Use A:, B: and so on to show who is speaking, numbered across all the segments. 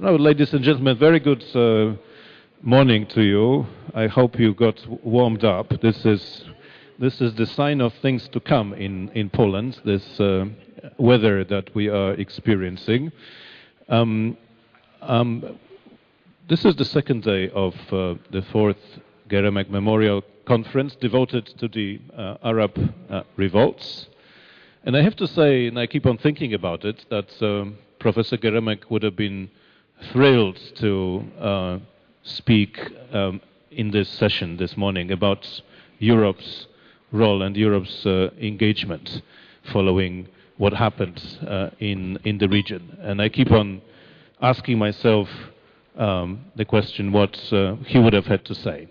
A: No, ladies and gentlemen, very good morning to you. I hope you got warmed up. This is the sign of things to come in Poland, this weather that we are experiencing. This is the second day of the fourth Geremek Memorial Conference devoted to the Arab Revolts. And I have to say, and I keep on thinking about it, that Professor Geremek would have been thrilled to speak in this session this morning about Europe's role and Europe's engagement following what happened in the region. And I keep on asking myself the question what he would have had to say,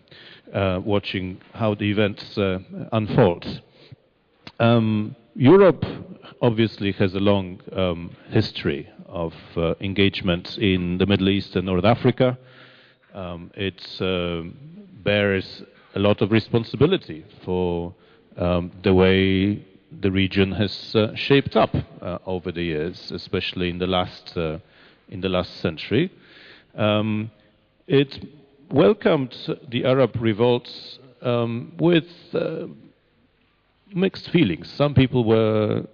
A: watching how the events unfold. Europe obviously has a long history of engagement in the Middle East and North Africa. It bears a lot of responsibility for the way the region has shaped up over the years, especially in the last century. It welcomed the Arab revolts with mixed feelings. Some people were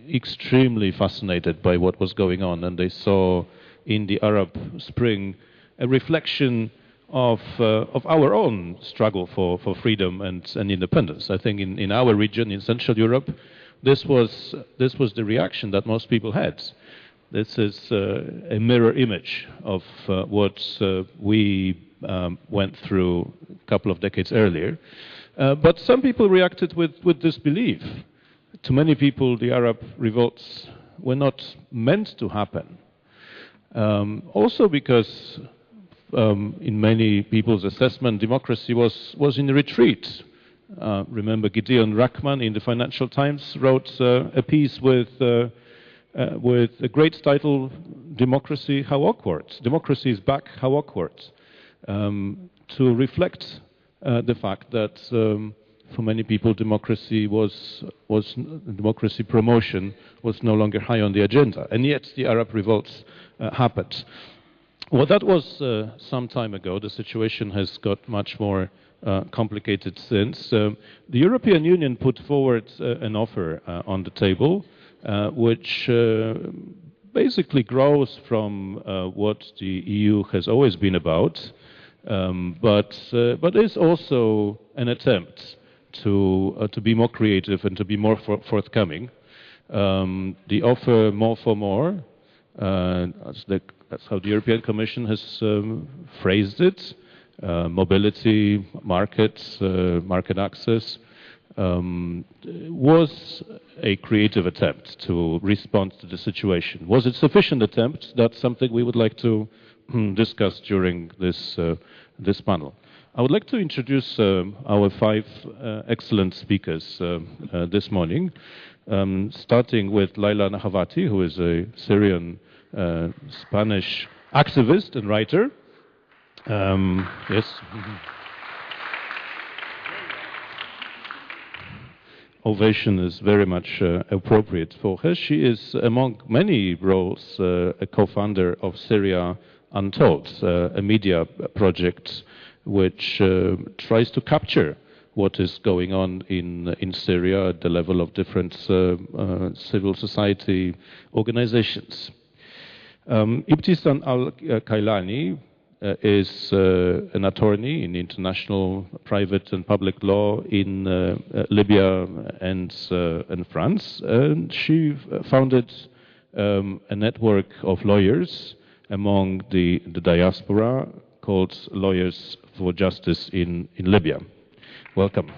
A: extremely fascinated by what was going on, and they saw in the Arab Spring a reflection of our own struggle for freedom and independence. I think in our region, in Central Europe, this was the reaction that most people had. This is a mirror image of what we went through a couple of decades earlier. But some people reacted with disbelief. To many people, the Arab revolts were not meant to happen. Also because, in many people's assessment, democracy was in retreat. Remember, Gideon Rachman in the Financial Times wrote a piece with a great title, "Democracy, How Awkward." Democracy is back, how awkward. To reflect the fact that for many people democracy democracy promotion was no longer high on the agenda, and yet the Arab revolts happened. Well, that was some time ago. The situation has got much more complicated since. The European Union put forward an offer on the table, which basically grows from what the EU has always been about, but is also an attempt to be more creative and to be more forthcoming. The offer "more for more," that's how the European Commission has phrased it. Mobility, markets, market access, was a creative attempt to respond to the situation. Was it sufficient attempt? That's something we would like to discuss during this panel. I would like to introduce our five excellent speakers this morning, starting with Leila Nachawati, who is a Syrian Spanish activist and writer. Yes. Ovation is very much appropriate for her. She is, among many roles, a co-founder of Syria Untold, a media project which tries to capture what is going on in Syria at the level of different civil society organizations. Ebtissam El Kailani is an attorney in international private and public law in Libya and France. And she founded a network of lawyers among the diaspora called Lawyers for Justice in Libya. Welcome.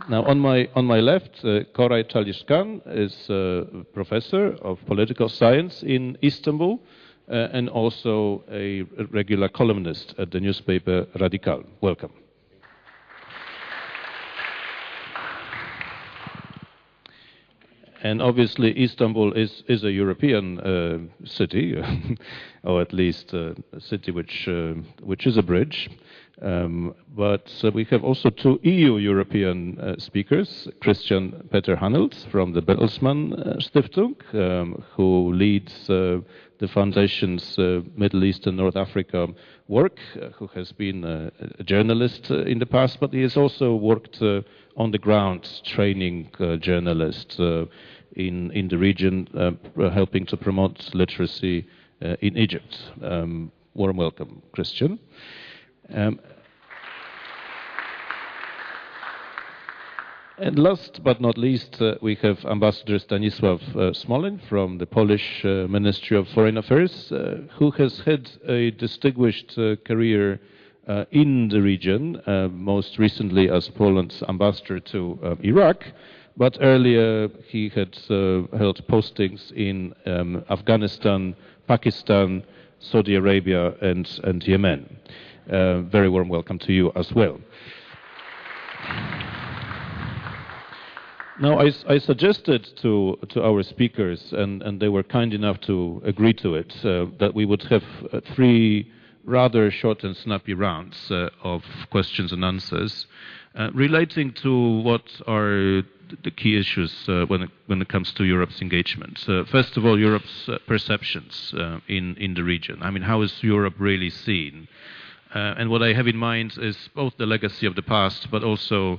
A: Now, on my left, Koray Çalışkan is a professor of political science in Istanbul and also a regular columnist at the newspaper Radikal. Welcome. And obviously, Istanbul is a European city, or at least a city which is a bridge. But we have also two EU-European speakers, Christian Peter Hanelt from the Bertelsmann Stiftung, who leads the Foundation's Middle East and North Africa work, who has been a journalist in the past, but he has also worked on the ground training journalists in the region, helping to promote literacy in Egypt. Warm welcome, Christian. And last but not least, we have Ambassador Stanisław Smoleń from the Polish Ministry of Foreign Affairs, who has had a distinguished career in the region, most recently as Poland's ambassador to Iraq, but earlier he had held postings in Afghanistan, Pakistan, Saudi Arabia, and Yemen. Very warm welcome to you as well. Now, I suggested to our speakers, and they were kind enough to agree to it, that we would have three rather short and snappy rounds of questions and answers relating to what are the key issues when it comes to Europe's engagement. First of all, Europe's perceptions in the region. I mean, how is Europe really seen? And what I have in mind is both the legacy of the past, but also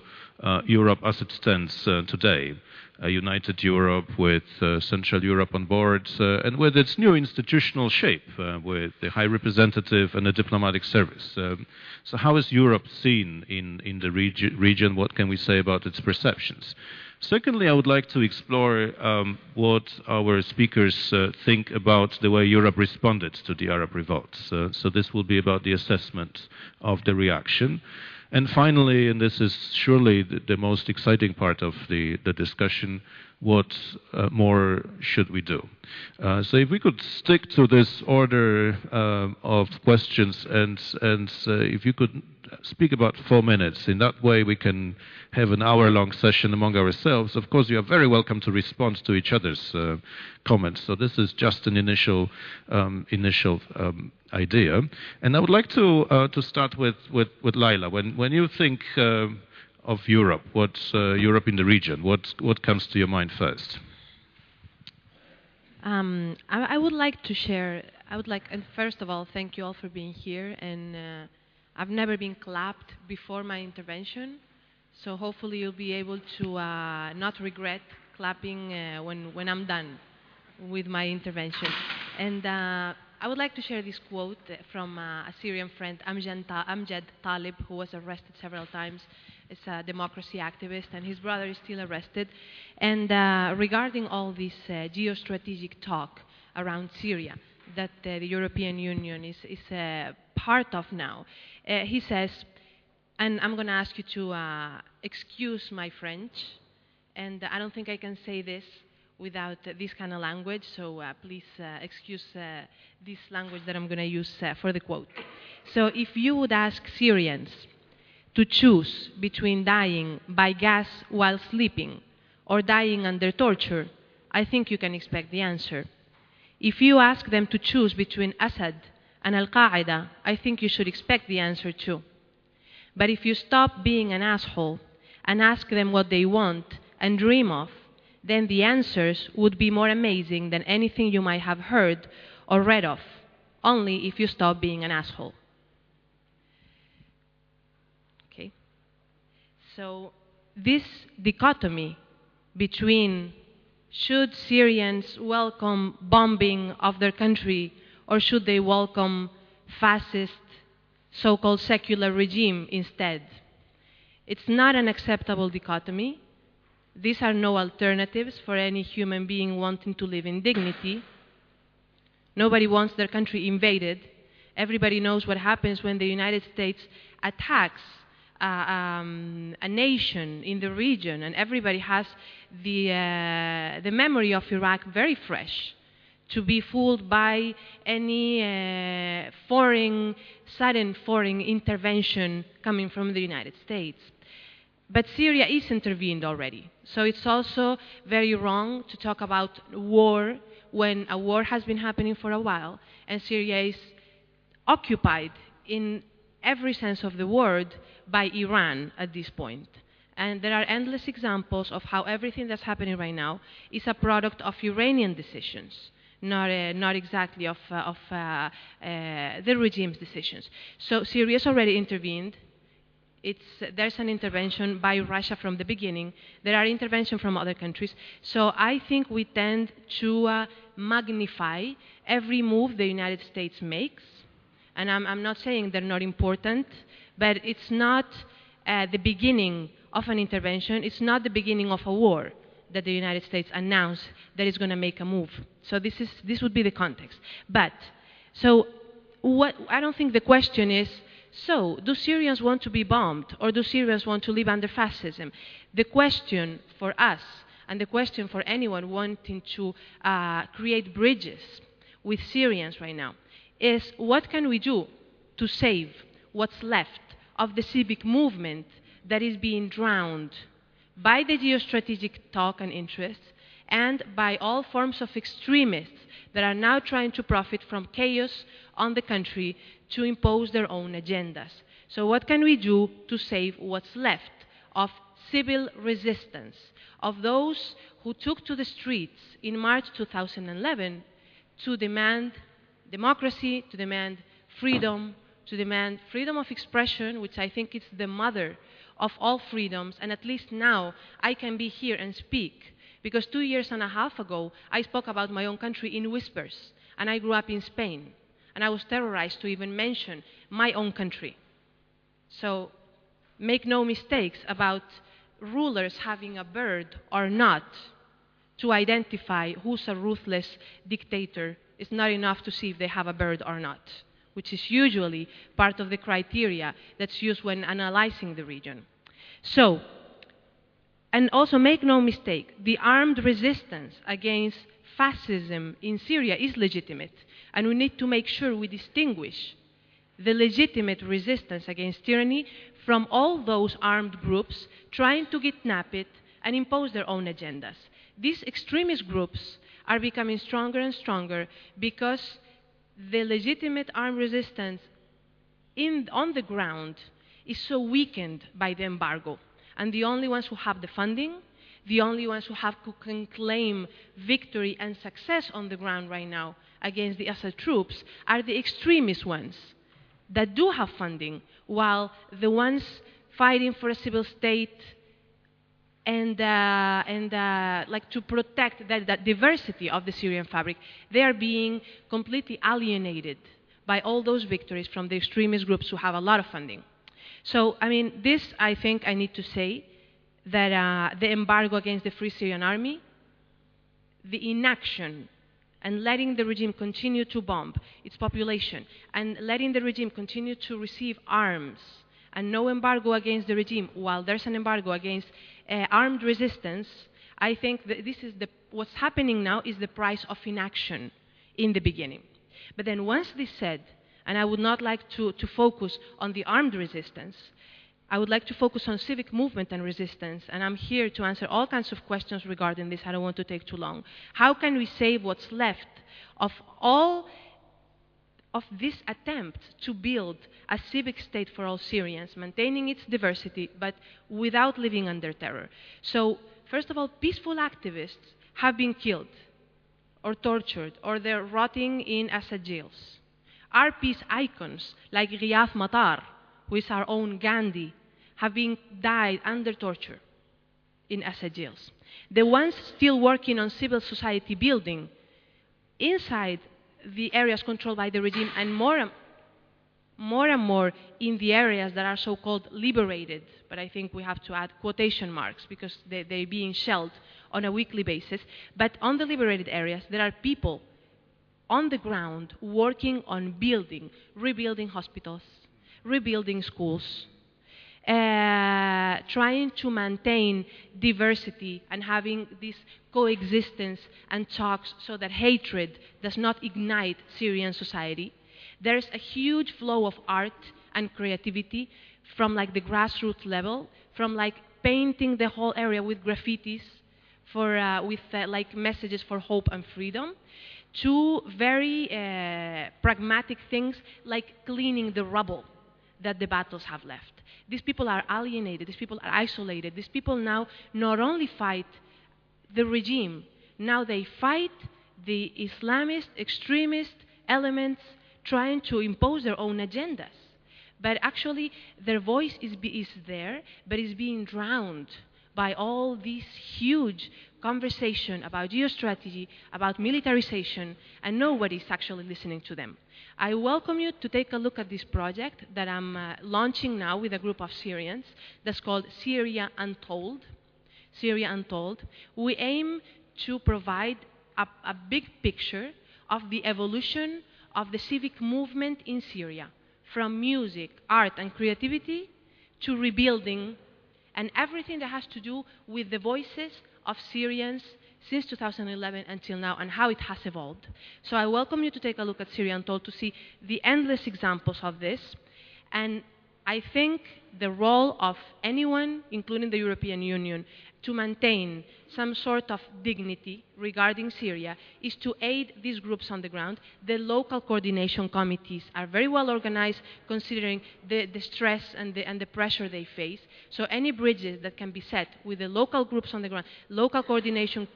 A: Europe as it stands today. A united Europe with Central Europe on board and with its new institutional shape, with the High Representative and the diplomatic service. So how is Europe seen in the region? What can we say about its perceptions? Secondly, I would like to explore what our speakers think about the way Europe responded to the Arab Revolts. So this will be about the assessment of the reaction. And finally, and this is surely the most exciting part of the discussion, what more should we do? So if we could stick to this order of questions and if you could speak about 4 minutes. In that way, we can have an hour-long session among ourselves. Of course, you are very welcome to respond to each other's comments. So this is just an initial idea. And I would like to start with Leila. When you think of Europe, what's Europe in the region? What comes to your mind first?
B: I would like to share. And first of all, thank you all for being here. And I've never been clapped before my intervention, so hopefully you'll be able to not regret clapping when I'm done with my intervention. And I would like to share this quote from a Syrian friend, Amjad Talib, who was arrested several times. It's a democracy activist, and his brother is still arrested. And regarding all this geostrategic talk around Syria that the European Union is part of now, he says, and I'm going to ask you to excuse my French, and I don't think I can say this without this kind of language, so please excuse this language that I'm going to use for the quote. So if you would ask Syrians to choose between dying by gas while sleeping or dying under torture, I think you can expect the answer. If you ask them to choose between Assad and Al-Qaeda, I think you should expect the answer too. But if you stop being an asshole and ask them what they want and dream of, then the answers would be more amazing than anything you might have heard or read of, only if you stop being an asshole. Okay? So this dichotomy between should Syrians welcome bombing of their country or should they welcome fascist, so-called secular regime instead? It's not an acceptable dichotomy. These are no alternatives for any human being wanting to live in dignity. Nobody wants their country invaded. Everybody knows what happens when the United States attacks a nation in the region, and everybody has the memory of Iraq very fresh, to be fooled by any sudden foreign intervention coming from the United States. But Syria is intervened already. So it's also very wrong to talk about war when a war has been happening for a while and Syria is occupied in every sense of the word by Iran at this point. And there are endless examples of how everything that's happening right now is a product of Iranian decisions, not exactly of the regime's decisions. So Syria's already intervened. There's an intervention by Russia from the beginning. There are interventions from other countries. So I think we tend to magnify every move the United States makes. And I'm not saying they're not important, but it's not the beginning of an intervention. It's not the beginning of a war that the United States announced that it's going to make a move. So this would be the context. But, so I don't think the question is, so, do Syrians want to be bombed, or do Syrians want to live under fascism? The question for us, and the question for anyone wanting to create bridges with Syrians right now, is what can we do to save what's left of the civic movement that is being drowned by the geostrategic talk and interests, and by all forms of extremists that are now trying to profit from chaos on the country to impose their own agendas. So what can we do to save what's left of civil resistance, of those who took to the streets in March 2011 to demand democracy, to demand freedom of expression, which I think is the mother of all freedoms, and at least now I can be here and speak. Because 2.5 years ago, I spoke about my own country in whispers, and I grew up in Spain, and I was terrorized to even mention my own country. So make no mistakes about rulers having a bird or not to identify who's a ruthless dictator. It's not enough to see if they have a bird or not, which is usually part of the criteria that's used when analyzing the region. So, and also make no mistake, the armed resistance against fascism in Syria is legitimate, and we need to make sure we distinguish the legitimate resistance against tyranny from all those armed groups trying to kidnap it and impose their own agendas. These extremist groups are becoming stronger and stronger because the legitimate armed resistance on the ground is so weakened by the embargo. And the only ones who have the funding, the only ones who can claim victory and success on the ground right now against the Assad troops are the extremist ones that do have funding, while the ones fighting for a civil state and like to protect that diversity of the Syrian fabric, they are being completely alienated by all those victories from the extremist groups who have a lot of funding. So, I mean, this, I think I need to say that the embargo against the Free Syrian Army, the inaction and letting the regime continue to bomb its population, and letting the regime continue to receive arms, and no embargo against the regime while there's an embargo against armed resistance, I think that what's happening now is the price of inaction in the beginning. But then once this said, and I would not like to focus on the armed resistance, I would like to focus on civic movement and resistance, and I'm here to answer all kinds of questions regarding this. I don't want to take too long. How can we save what's left of all of this attempt to build a civic state for all Syrians, maintaining its diversity, but without living under terror? So, first of all, peaceful activists have been killed or tortured, or they're rotting in Assad jails. Our peace icons, like Riyad Matar, who is our own Gandhi, have died under torture in Assad jails. The ones still working on civil society building inside the areas controlled by the regime, and more and more in the areas that are so-called liberated, but I think we have to add quotation marks because they're being shelled on a weekly basis. But on the liberated areas, there are people on the ground working on rebuilding hospitals, rebuilding schools, trying to maintain diversity and having this coexistence and talks so that hatred does not ignite Syrian society. There's a huge flow of art and creativity from like the grassroots level, from like painting the whole area with graffitis with like messages for hope and freedom, to very pragmatic things like cleaning the rubble that the battles have left. These people are alienated, these people are isolated, these people now not only fight the regime, now they fight the Islamist, extremist elements trying to impose their own agendas. But actually, their voice is there, but is being drowned by all this huge conversation about geostrategy, about militarization, and nobody's actually listening to them. I welcome you to take a look at this project that I'm launching now with a group of Syrians that's called Syria Untold. Syria Untold. We aim to provide a big picture of the evolution of the civic movement in Syria, from music, art, and creativity to rebuilding, and everything that has to do with the voices of Syrians since 2011 until now and how it has evolved. So I welcome you to take a look at Syria Untold to see the endless examples of this. And I think the role of anyone, including the European Union, to maintain some sort of dignity regarding Syria is to aid these groups on the ground. The local coordination committees are very well organized considering the stress and the pressure they face. So any bridges that can be set with the local groups on the ground, local coordination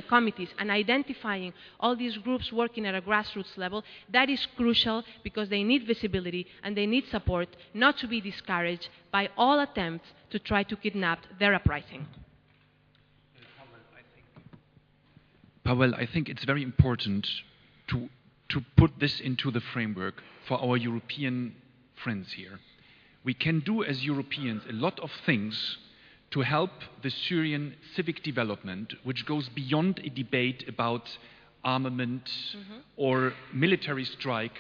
B: committees, and identifying all these groups working at a grassroots level, that is crucial because they need visibility and they need support, not to be discouraged by all attempts to try to kidnap their uprising.
C: Paweł, I think it's very important to put this into the framework for our European friends here. We can do as Europeans a lot of things to help the Syrian civic development, which goes beyond a debate about armament or military strike,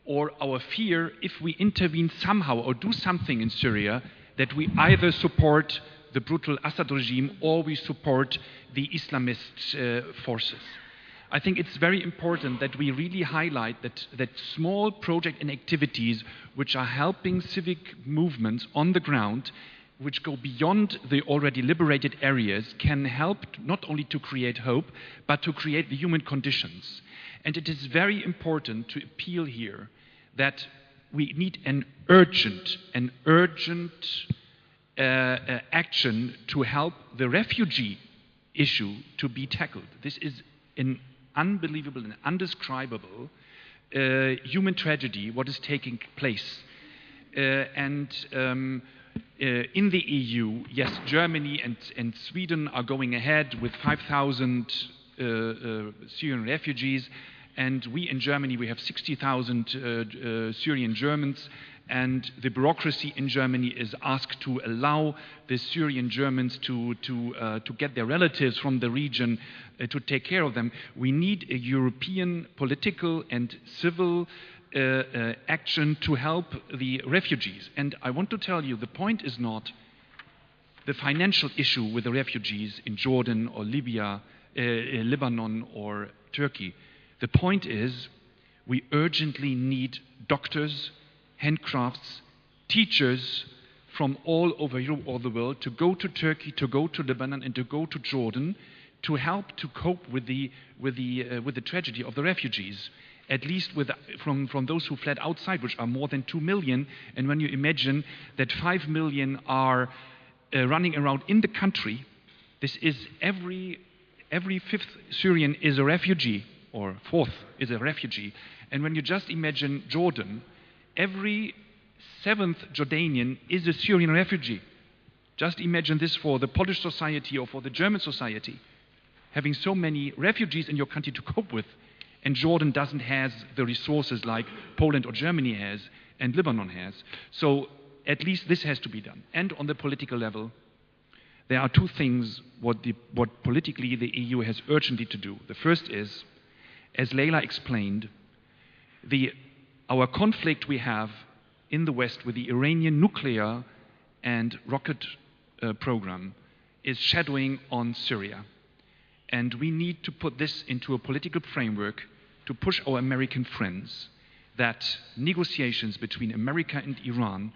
C: or our fear if we intervene somehow or do something in Syria that we either support the brutal Assad regime or we support the Islamist forces. I think it's very important that we really highlight that small projects and activities which are helping civic movements on the ground, which go beyond the already liberated areas, can help not only to create hope, but to create the human conditions. And it is very important to appeal here that we need an urgent action to help the refugee issue to be tackled. This is an unbelievable and undescribable human tragedy, what is taking place. In the EU, yes, Germany and Sweden are going ahead with 5,000 Syrian refugees, and we in Germany, we have 60,000 Syrian Germans, and the bureaucracy in Germany is asked to allow the Syrian Germans to get their relatives from the region to take care of them. We need a European political and civil action to help the refugees. And I want to tell you, the point is not the financial issue with the refugees in Jordan or Libya, Lebanon or Turkey. The point is we urgently need doctors, handcrafts, teachers from all over Europe or the world to go to Turkey, to go to Lebanon, and to go to Jordan to help to cope with the tragedy of the refugees. At least from those who fled outside, which are more than 2 million. And when you imagine that 5 million are running around in the country, this is every fifth Syrian is a refugee, or fourth is a refugee. And when you just imagine Jordan, every seventh Jordanian is a Syrian refugee. Just imagine this for the Polish society or for the German society, having so many refugees in your country to cope with. And Jordan doesn't have the resources like Poland or Germany has and Lebanon has. So at least this has to be done. And on the political level, there are two things what politically the EU has urgently to do. The first is, as Leila explained, our conflict we have in the West with the Iranian nuclear and rocket program is shadowing on Syria. And we need to put this into a political framework to push our American friends that negotiations between America and Iran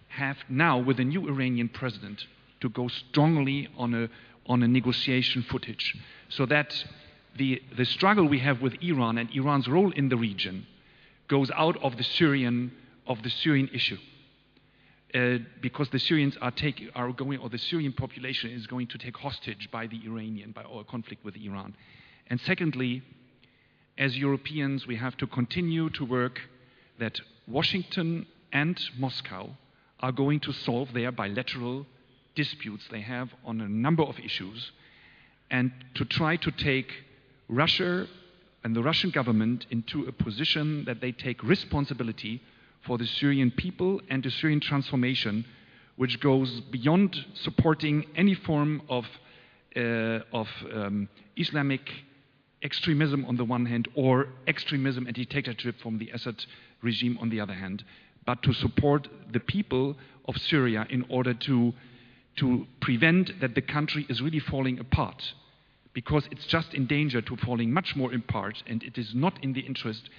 C: have now, with the new Iranian president, to go strongly on a negotiation footage, so that the struggle we have with Iran and Iran's role in the region goes out of the Syrian issue. because the Syrians are going, or the Syrian population is going to take hostage by the Iranian, by our conflict with Iran. And secondly, as Europeans, we have to continue to work that Washington and Moscow are going to solve their bilateral disputes they have on a number of issues, and to try to take Russia and the Russian government into a position that they take responsibility for the Syrian people and the Syrian transformation, which goes beyond supporting any form of Islamic extremism on the one hand, or extremism and dictatorship from the Assad regime on the other hand, but to support the people of Syria in order to prevent that the country is really falling apart, because it's just in danger to falling much more apart, and it is not in the interest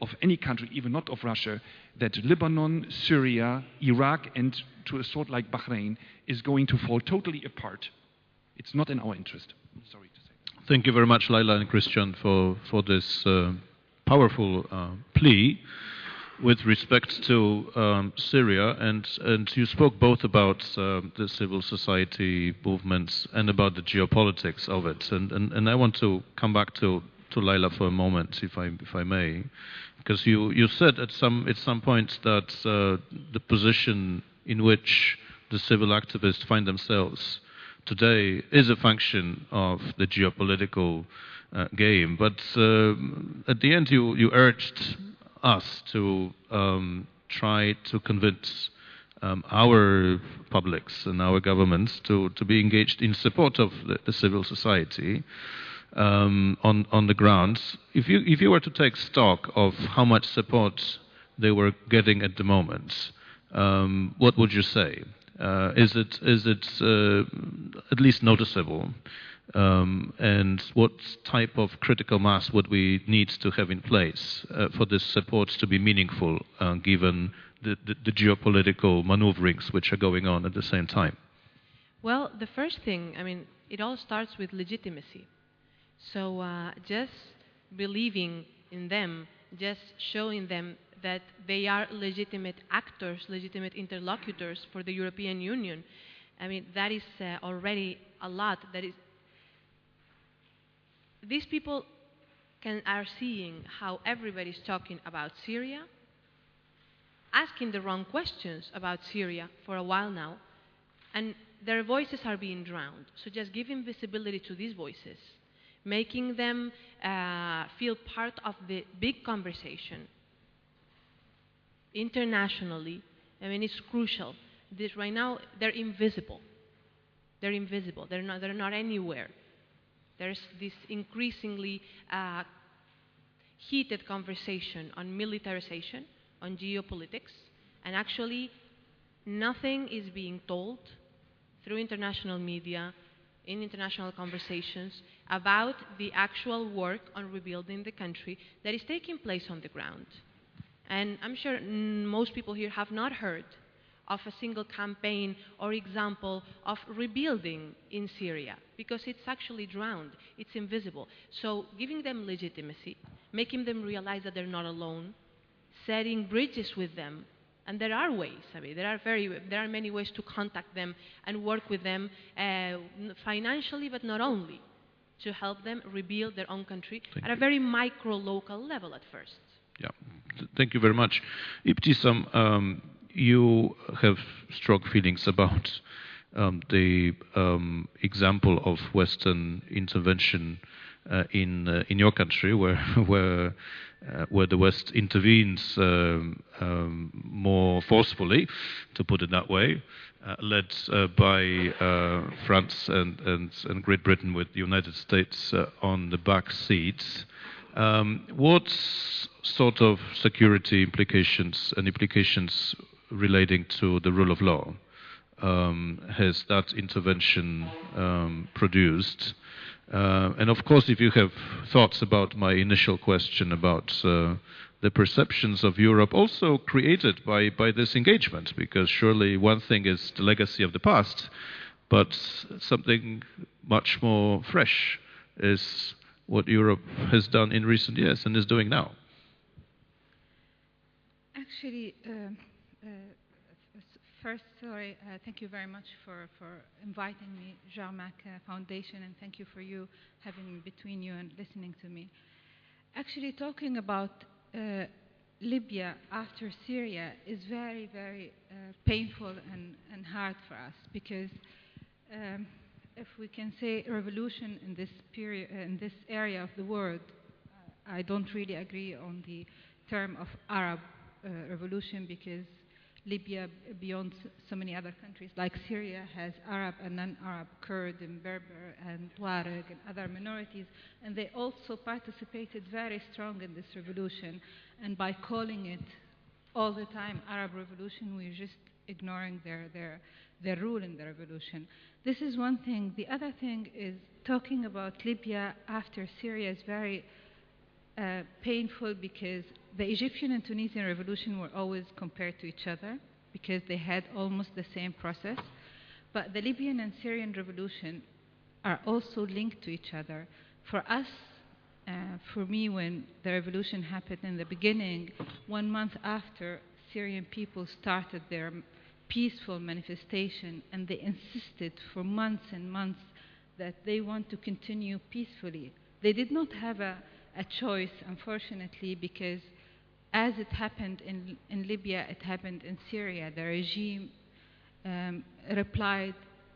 C: of any country, even not of Russia, that Lebanon, Syria, Iraq, and to a sort like Bahrain is going to fall totally apart. It's not in our interest. Sorry to say.
A: Thank you very much, Leila and Christian, for this powerful plea with respect to Syria, and you spoke both about the civil society movements and about the geopolitics of it, and I want to come back to Leila for a moment, if I may, because you said at some point that the position in which the civil activists find themselves today is a function of the geopolitical game, but at the end you urged us to try to convince our publics and our governments to be engaged in support of the civil society on the grounds. If you were to take stock of how much support they were getting at the moment, what would you say? Is it at least noticeable? And what type of critical mass would we need to have in place for this support to be meaningful, given the geopolitical maneuverings which are going on at the same time?
B: Well, the first thing, I mean, it all starts with legitimacy. So just believing in them, just showing them that they are legitimate actors, legitimate interlocutors for the European Union, I mean, that is already a lot. These people are seeing how everybody's talking about Syria, asking the wrong questions about Syria for a while now, and their voices are being drowned. So just giving visibility to these voices, making them feel part of the big conversation internationally, I mean, it's crucial. Right now, they're invisible. They're invisible. They're not anywhere. There's this increasingly heated conversation on militarization, on geopolitics, and actually nothing is being told through international media, in international conversations, about the actual work on rebuilding the country that is taking place on the ground. And I'm sure most people here have not heard of a single campaign or example of rebuilding in Syria, because it's actually drowned, it's invisible. So giving them legitimacy, making them realize that they're not alone, setting bridges with them, and there are ways. I mean, there are many ways to contact them and work with them financially, but not only, to help them rebuild their own country at a very micro-local level at first.
A: Yeah, thank you very much. Ebtissam, you have strong feelings about the example of Western intervention in your country, where the West intervenes more forcefully, to put it that way, led by France and Great Britain, with the United States on the back seats. What sort of security implications and implications relating to the rule of law has that intervention produced? And of course, if you have thoughts about my initial question about the perceptions of Europe also created by this engagement, because surely one thing is the legacy of the past, but something much more fresh is what Europe has done in recent years and is doing now.
D: Actually, First, thank you very much for inviting me, Geremek Foundation, and thank you for you having me between you and listening to me. Actually, talking about Libya after Syria is very, very painful and hard for us, because if we can say revolution in this period, in this area of the world, I don't really agree on the term of Arab revolution, because Libya, beyond so many other countries like Syria, has Arab and non-Arab, Kurd and Berber and Tuareg and other minorities, and they also participated very strong in this revolution. And by calling it all the time Arab revolution, we're just ignoring their role in the revolution. This is one thing. The other thing is, talking about Libya after Syria is very painful, because the Egyptian and Tunisian revolution were always compared to each other because they had almost the same process. But the Libyan and Syrian revolution are also linked to each other. For us, for me, when the revolution happened in the beginning, 1 month after, Syrian people started their peaceful manifestation, and they insisted for months and months that they want to continue peacefully. They did not have a choice, unfortunately, because as it happened in Libya, it happened in Syria. The regime replied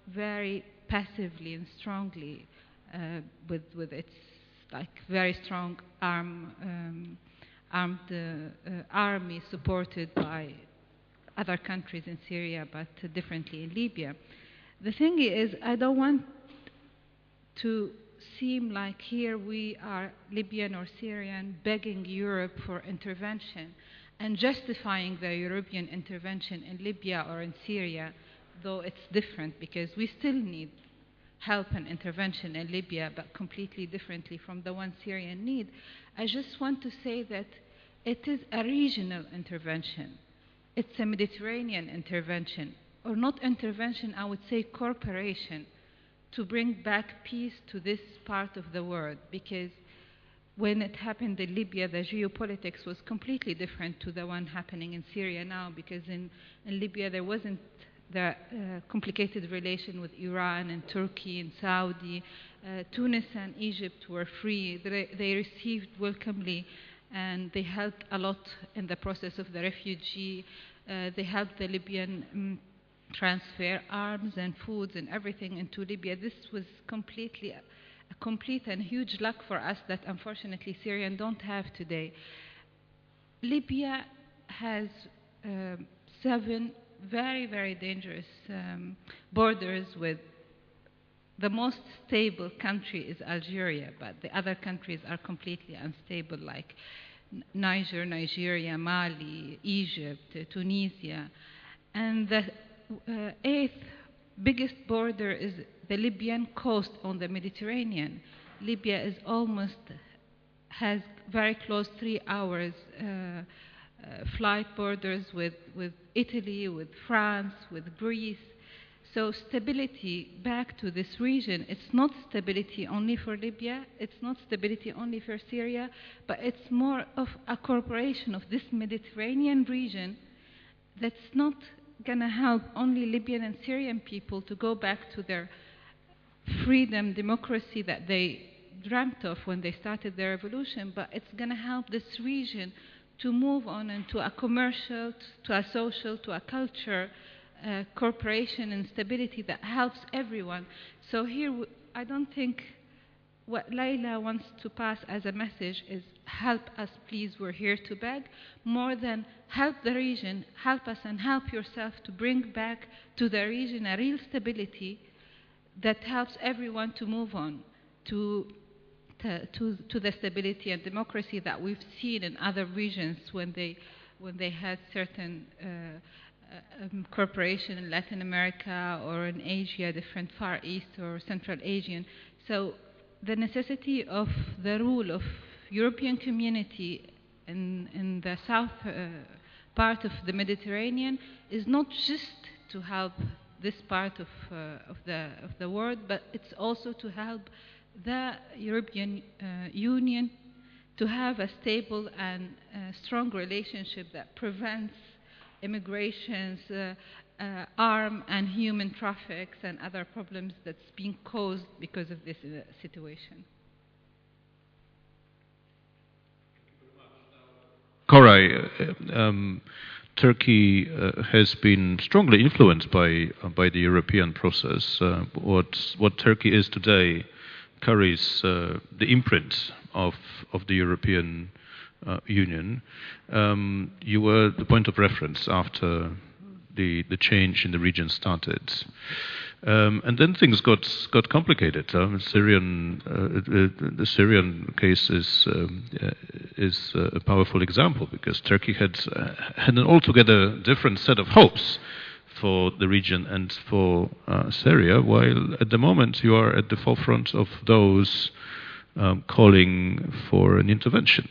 D: very passively and strongly with its very strong armed army, supported by other countries in Syria, but differently in Libya. The thing is, I don't want to seem like here we are, Libyan or Syrian, begging Europe for intervention and justifying the European intervention in Libya or in Syria, though it's different, because we still need help and intervention in Libya, but completely differently from the one Syrian need. I just want to say that it is a regional intervention. It's a Mediterranean intervention, or not intervention, I would say cooperation, to bring back peace to this part of the world. Because when it happened in Libya, the geopolitics was completely different to the one happening in Syria now, because in Libya there wasn't the complicated relation with Iran and Turkey and Saudi. Tunis and Egypt were free. They received welcomely, and they helped a lot in the process of the refugee. They helped the Libyan transfer arms and foods and everything into Libya. This was completely a complete and huge luck for us that unfortunately Syrians don't have today. Libya has 7 very, very dangerous borders with the most stable country is Algeria, but the other countries are completely unstable, like Nigeria, Mali, Egypt, Tunisia. And the 8th biggest border is the Libyan coast on the Mediterranean. Libya is has very close 3 hours flight borders with Italy, with France, with Greece. So stability back to this region, it's not stability only for Libya, it's not stability only for Syria, but it's more of a cooperation of this Mediterranean region that's not going to help only Libyan and Syrian people to go back to their freedom, democracy that they dreamt of when they started their revolution, but it's going to help this region to move on into a commercial, to a social, to a culture, cooperation and stability that helps everyone. So here, I don't think what Leila wants to pass as a message is help us, please, we're here to beg, more than help the region, help us and help yourself to bring back to the region a real stability that helps everyone to move on to the stability and democracy that we've seen in other regions when they had certain cooperation in Latin America or in Asia, different Far East or Central Asian. So the necessity of the rule of European community in the south part of the Mediterranean is not just to help this part of the world, but it's also to help the European Union to have a stable and strong relationship that prevents immigrations, arm and human traffics and other problems that's being caused because of this situation.
A: Koray, Turkey has been strongly influenced by the European process. What Turkey is today carries the imprint of the European Union. You were the point of reference after the change in the region started. And then things got complicated. The Syrian case is a powerful example, because Turkey had an altogether different set of hopes for the region and for Syria, while at the moment you are at the forefront of those calling for an intervention.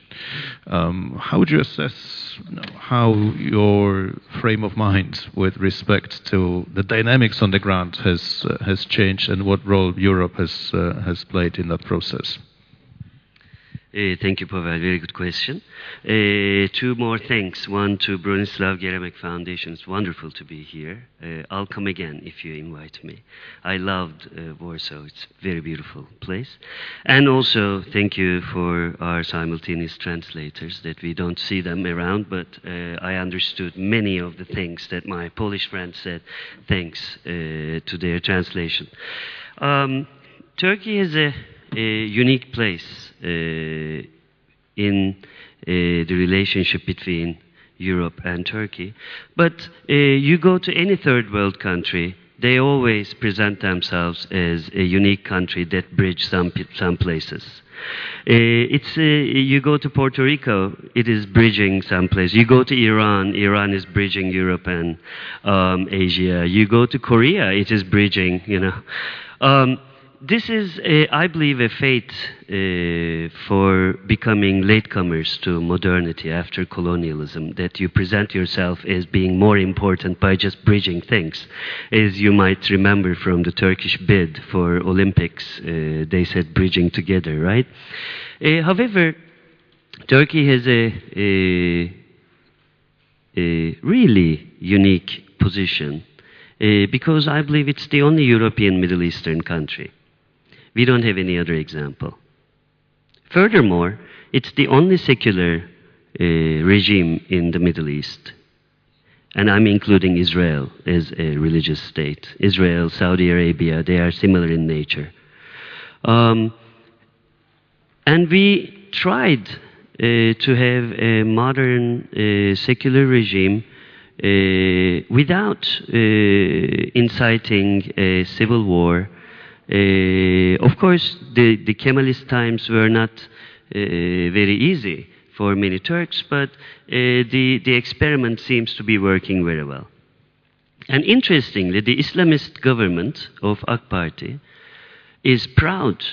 A: How would you assess how your frame of mind with respect to the dynamics on the ground has changed, and what role Europe has played in that process?
E: Thank you, Pavel. Very good question. Two more thanks. One to Bronisław Geremek Foundation. It's wonderful to be here. I'll come again if you invite me. I loved Warsaw. It's a very beautiful place. And also, thank you for our simultaneous translators, that we don't see them around, but I understood many of the things that my Polish friend said, thanks to their translation. Turkey is a unique place in the relationship between Europe and Turkey. But you go to any third world country, they always present themselves as a unique country that bridges some places. You go to Puerto Rico, it is bridging some place. You go to Iran, Iran is bridging Europe and Asia. You go to Korea, it is bridging, you know. This is, I believe, a fate for becoming latecomers to modernity after colonialism, that you present yourself as being more important by just bridging things. As you might remember from the Turkish bid for Olympics, they said bridging together, right? However, Turkey has a really unique position because I believe it's the only European Middle Eastern country. We don't have any other example. Furthermore, it's the only secular regime in the Middle East. And I'm including Israel as a religious state. Israel, Saudi Arabia, they are similar in nature. And we tried to have a modern secular regime without inciting a civil war. Of course, the Kemalist times were not very easy for many Turks, but the experiment seems to be working very well. And interestingly, the Islamist government of AK Party is proud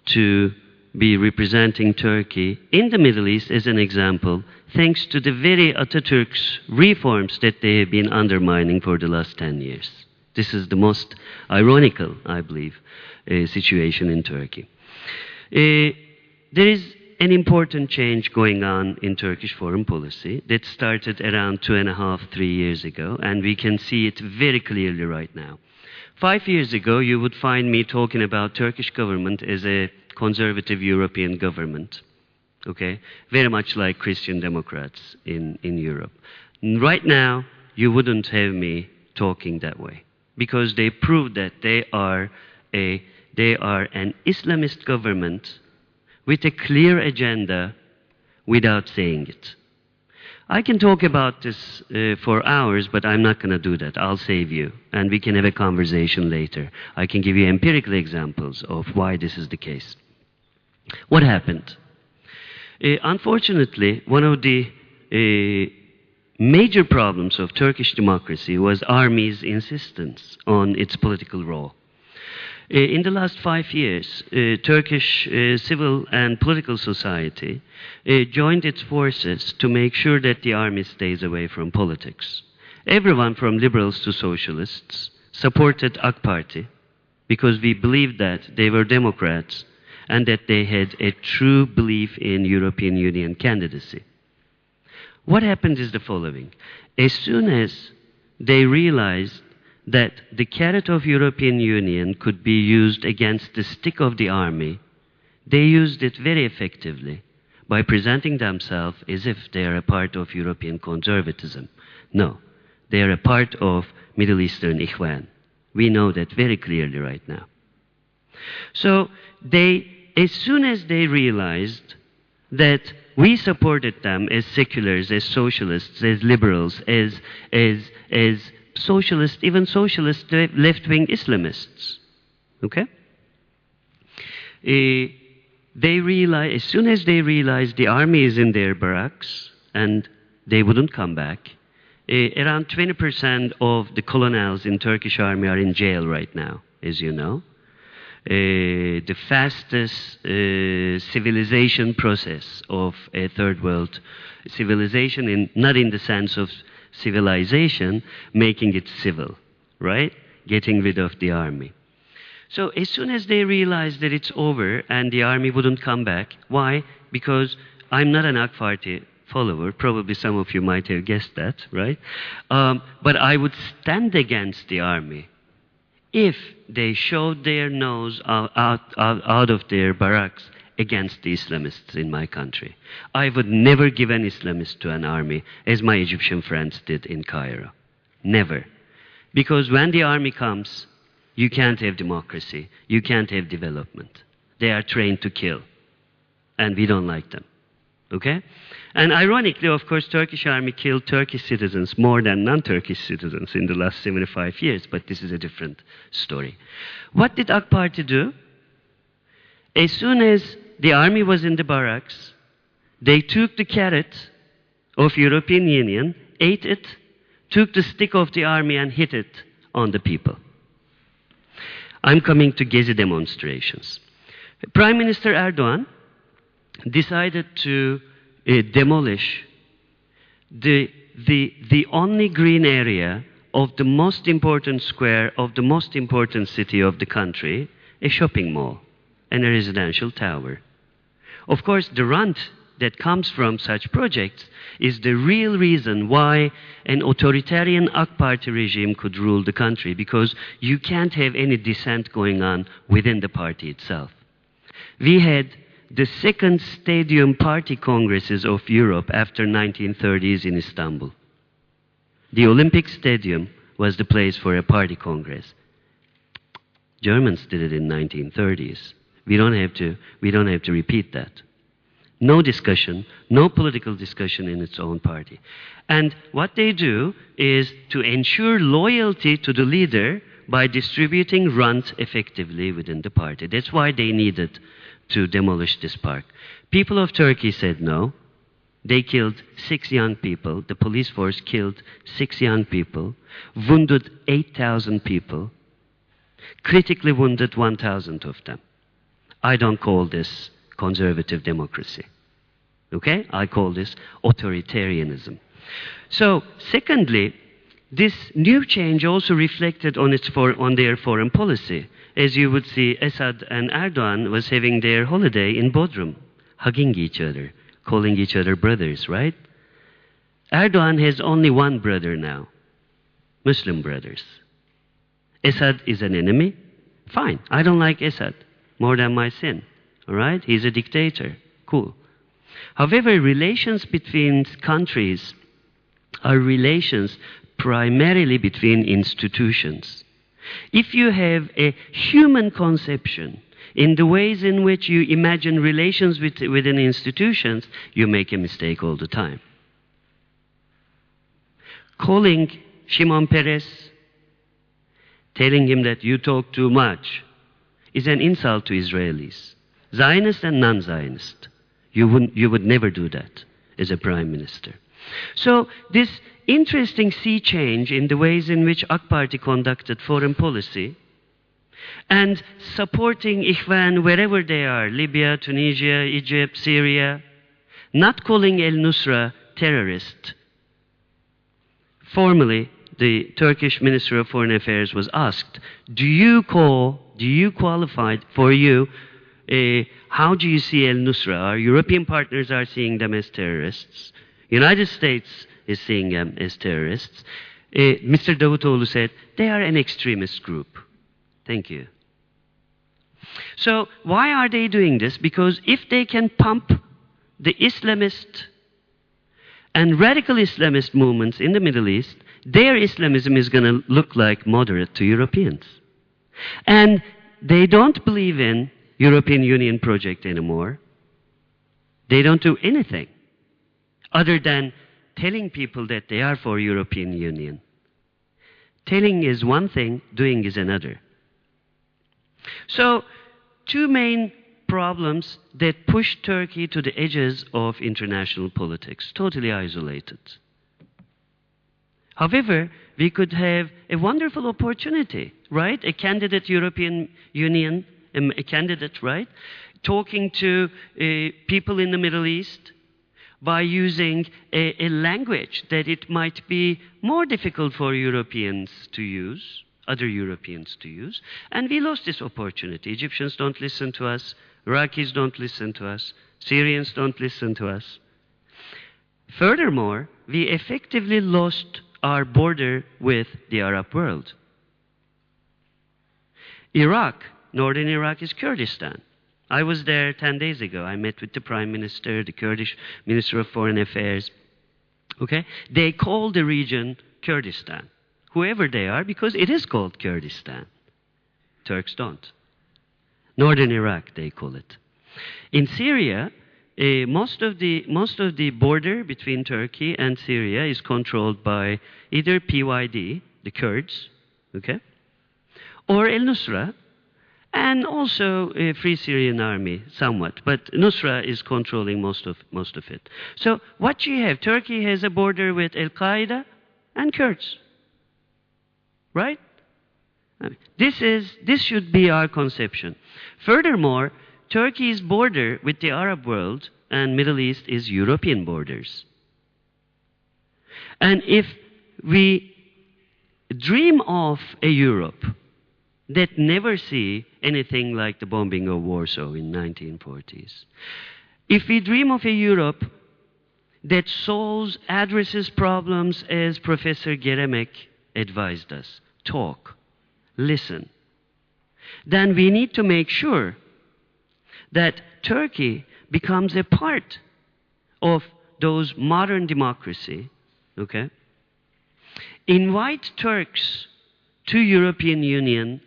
E: to be representing Turkey in the Middle East as an example, thanks to the very Atatürk's reforms that they have been undermining for the last 10 years. This is the most ironical, I believe, situation in Turkey. There is an important change going on in Turkish foreign policy that started around 2.5, 3 years ago, and we can see it very clearly right now. 5 years ago, you would find me talking about Turkish government as a conservative European government, okay? Very much like Christian Democrats in Europe. Right now, you wouldn't have me talking that way, because they proved that they are an Islamist government with a clear agenda without saying it. I can talk about this for hours, but I'm not going to do that. I'll save you, and we can have a conversation later. I can give you empirical examples of why this is the case. What happened? Unfortunately, one of the major problems of Turkish democracy was army's insistence on its political role. In the last 5 years, Turkish civil and political society joined its forces to make sure that the army stays away from politics. Everyone from liberals to socialists supported AK Party because we believed that they were Democrats and that they had a true belief in European Union candidacy. What happened is the following. As soon as they realized that the carrot of European Union could be used against the stick of the army, they used it very effectively by presenting themselves as if they are a part of European conservatism. No, they are a part of Middle Eastern Ikhwan. We know that very clearly right now. So as soon as they realized that we supported them as seculars, as socialists, as liberals, as socialists, even socialist left-wing Islamists, okay? As soon as they realized the army is in their barracks and they wouldn't come back, around 20% of the colonels in Turkish army are in jail right now, as you know. The fastest civilization process of a third world civilization, not in the sense of civilization, making it civil, right? Getting rid of the army. So as soon as they realized that it's over and the army wouldn't come back, why? Because I'm not an AK Party follower, probably some of you might have guessed that, right? But I would stand against the army if they showed their nose out of their barracks against the Islamists in my country. I would never give an Islamist to an army, as my Egyptian friends did in Cairo. Never. Because when the army comes, you can't have democracy, you can't have development. They are trained to kill, and we don't like them, okay? And ironically, of course, Turkish army killed Turkish citizens more than non-Turkish citizens in the last 75 years, but this is a different story. What did AK Party do? As soon as the army was in the barracks, they took the carrot of European Union, ate it, took the stick of the army and hit it on the people. I'm coming to Gezi demonstrations. Prime Minister Erdogan decided to demolish the only green area of the most important square of the most important city of the country, a shopping mall and a residential tower. Of course, the rent that comes from such projects is the real reason why an authoritarian AK Party regime could rule the country, because you can't have any dissent going on within the party itself. We had the second stadium party congresses of Europe after 1930s in Istanbul. The Olympic Stadium was the place for a party congress. Germans did it in 1930s. We don't have to repeat that. No discussion, no political discussion in its own party. And what they do is to ensure loyalty to the leader by distributing rent effectively within the party. That's why they needed to demolish this park. People of Turkey said no. They killed 6 young people. The police force killed 6 young people, wounded 8,000 people, critically wounded 1,000 of them. I don't call this conservative democracy. Okay? I call this authoritarianism. So, secondly, this new change also reflected on their foreign policy. As you would see, Assad and Erdogan was having their holiday in Bodrum, hugging each other, calling each other brothers, right? Erdogan has only one brother now, Muslim brothers. Assad is an enemy? Fine, I don't like Assad more than my sin, all right? He's a dictator, cool. However, relations between countries are relations primarily between institutions. If you have a human conception in the ways in which you imagine relations within institutions, you make a mistake all the time. Calling Shimon Peres, telling him that you talk too much, is an insult to Israelis, Zionist and non-Zionist. You would never do that as a prime minister. So this interesting sea change in the ways in which AK Party conducted foreign policy and supporting Ikhwan wherever they are, Libya, Tunisia, Egypt, Syria, not calling al-Nusra terrorist. Formally, the Turkish Minister of Foreign Affairs was asked, do you qualify for you, how do you see al-Nusra? Our European partners are seeing them as terrorists. United States is seeing them as terrorists. Mr. Davutoğlu said, they are an extremist group. Thank you. So why are they doing this? Because if they can pump the Islamist and radical Islamist movements in the Middle East, their Islamism is going to look like moderate to Europeans. And they don't believe in European Union project anymore. They don't do anything other than telling people that they are for European Union. Telling is one thing, doing is another. So, two main problems that push Turkey to the edges of international politics, totally isolated. However, we could have a wonderful opportunity, right? A candidate European Union, a candidate, right? Talking to people in the Middle East by using a language that it might be more difficult for Europeans to use, other Europeans to use. And we lost this opportunity. Egyptians don't listen to us. Iraqis don't listen to us. Syrians don't listen to us. Furthermore, we effectively lost our border with the Arab world. Iraq, northern Iraq is Kurdistan. I was there 10 days ago. I met with the Prime Minister, the Kurdish Minister of Foreign Affairs. Okay? They call the region Kurdistan, whoever they are, because it is called Kurdistan. Turks don't. Northern Iraq, they call it. In Syria, most of the border between Turkey and Syria is controlled by either PYD, the Kurds, okay, or al-Nusra, and also a Free Syrian Army, somewhat. But Nusra is controlling most of it. So what you have, Turkey has a border with Al-Qaeda and Kurds, right? This should be our conception. Furthermore, Turkey's border with the Arab world and Middle East is European borders. And if we dream of a Europe that never see anything like the bombing of Warsaw in 1940s, if we dream of a Europe that solves, addresses problems as Professor Geremek advised us, talk, listen, then we need to make sure that Turkey becomes a part of those modern democracy, okay? Invite Turks to European Union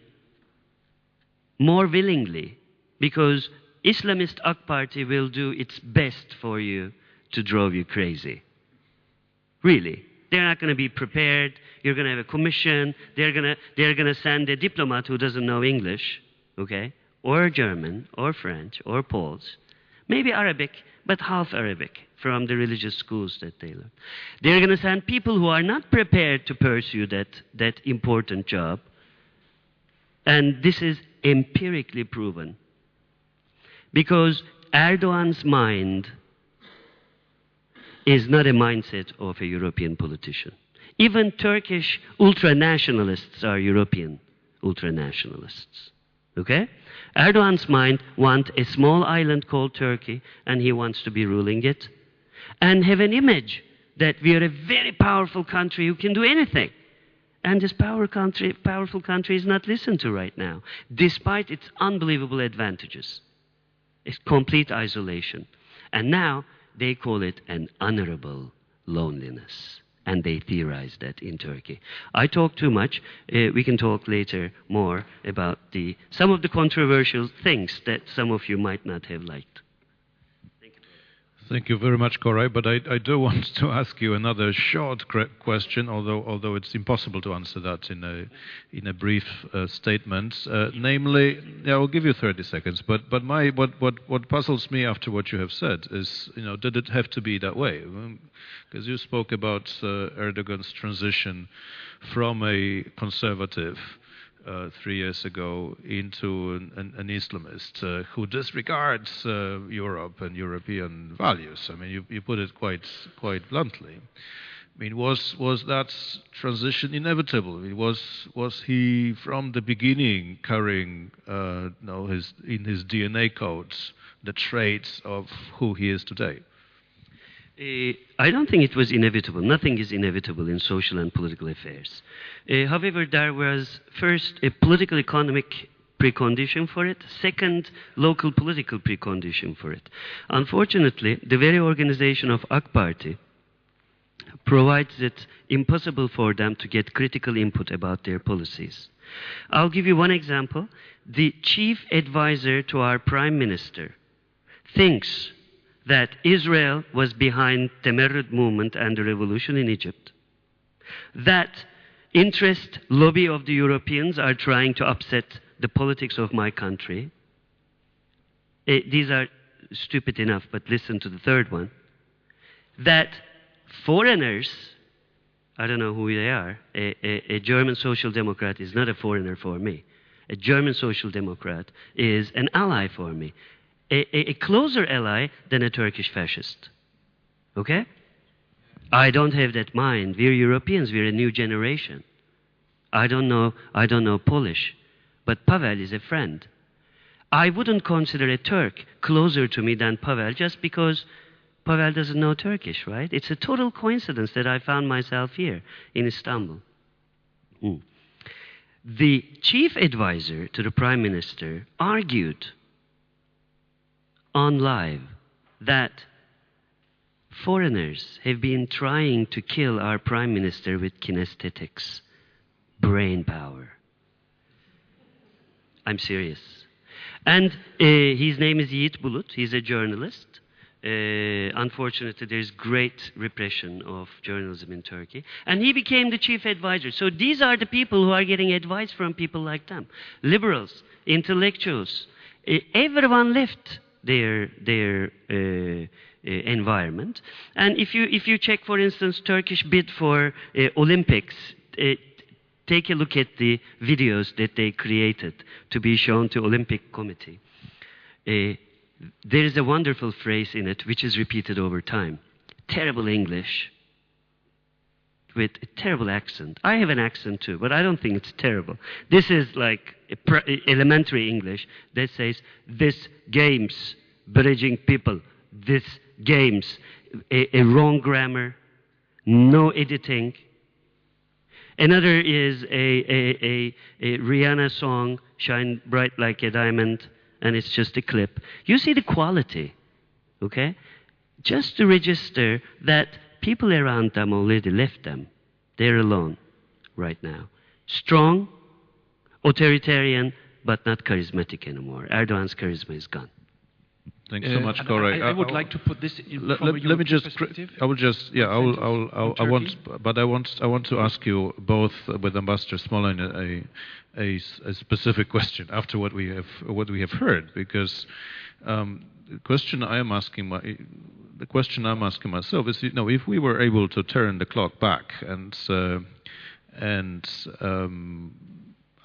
E: more willingly, because Islamist AK Party will do its best for you to drive you crazy. Really. They're not going to be prepared. You're going to have a commission. They're going to send a diplomat who doesn't know English, okay, or German, or French, or Poles, maybe Arabic, but half Arabic from the religious schools that they learn. They're going to send people who are not prepared to pursue that important job. And this is empirically proven. Because Erdogan's mind is not a mindset of a European politician. Even Turkish ultranationalists are European ultranationalists. Okay? Erdogan's mind wants a small island called Turkey, and he wants to be ruling it, and have an image that we are a very powerful country who can do anything. And this powerful country is not listened to right now, despite its unbelievable advantages. It's complete isolation. And now they call it an honorable loneliness. And they theorize that in Turkey. I talk too much. We can talk later more about some of the controversial things that some of you might not have liked.
A: Thank you very much, Koray. But I do want to ask you another short question, although it's impossible to answer that in a brief statement. Namely, I'll give you 30 seconds. But what puzzles me after what you have said is, did it have to be that way? Because you spoke about Erdogan's transition from a conservative 3 years ago into an Islamist who disregards Europe and European values. I mean, you put it quite bluntly. I mean, was that transition inevitable? I mean, was he from the beginning carrying in his DNA codes the traits of who he is today?
E: I don't think it was inevitable. Nothing is inevitable in social and political affairs. However, there was first a political economic precondition for it, second, local political precondition for it. Unfortunately, the very organization of AK Party provides it impossible for them to get critical input about their policies. I'll give you one example. The chief advisor to our prime minister thinks that Israel was behind the Temerrüt movement and the revolution in Egypt. That interest lobby of the Europeans are trying to upset the politics of my country. These are stupid enough, but listen to the third one. That foreigners, I don't know who they are, a German social democrat is not a foreigner for me. A German social democrat is an ally for me. A closer ally than a Turkish fascist. Okay? I don't have that mind. We're Europeans, we're a new generation. I don't know Polish, but Paweł is a friend. I wouldn't consider a Turk closer to me than Paweł just because Paweł doesn't know Turkish, right? It's a total coincidence that I found myself here in Istanbul. The chief advisor to the prime minister argued on live that foreigners have been trying to kill our prime minister with kinesthetics, brain power. I'm serious. And his name is Yiğit Bulut. He's a journalist. Unfortunately, there's great repression of journalism in Turkey. And he became the chief advisor. So these are the people who are getting advice from people like them. Liberals, intellectuals, everyone left their environment. And if you check, for instance, Turkish bid for Olympics, take a look at the videos that they created to be shown to Olympic Committee. There is a wonderful phrase in it which is repeated over time. Terrible English with a terrible accent. I have an accent too, but I don't think it's terrible. This is like elementary English that says, this game's bridging people, this game's a wrong grammar, no editing. Another is a Rihanna song, Shine Bright Like a Diamond, and it's just a clip. You see the quality, okay? Just to register that people around them already left them. They're alone right now. Strong, authoritarian, but not charismatic anymore. Erdogan's charisma is gone.
A: Thanks so much, Koray.
C: I would like to put this in
A: let me just. I will just. Yeah, I want to ask you both with Ambassador Smoleń a specific question after what we have heard, because the question I'm asking myself is, if we were able to turn the clock back and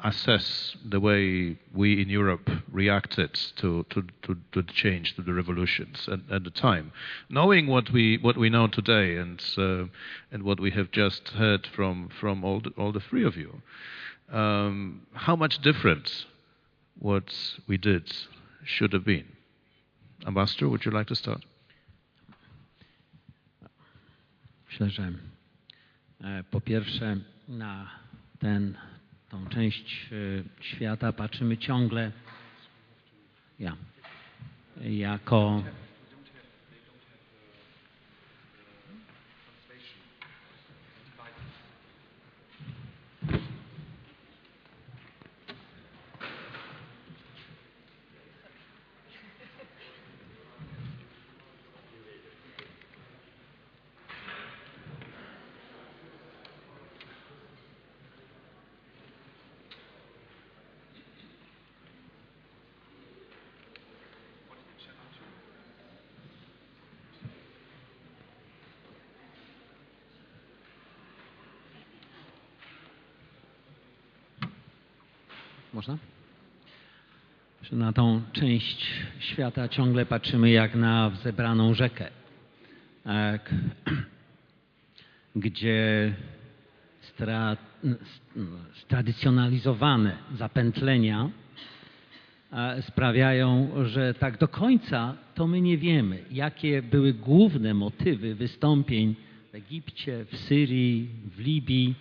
A: assess the way we in Europe reacted to the change, to the revolutions at the time, knowing what we know today and what we have just heard from all the three of you, how much different what we did should have been? Ambassador, would you like to start?
F: Myślę, że po pierwsze na tą część świata patrzymy ciągle jako Można? Że na tą część świata ciągle patrzymy jak na wzebraną rzekę, gdzie stradycjonalizowane zapętlenia sprawiają, że tak do końca to my nie wiemy, jakie były główne motywy wystąpień w Egipcie, w Syrii, w Libii.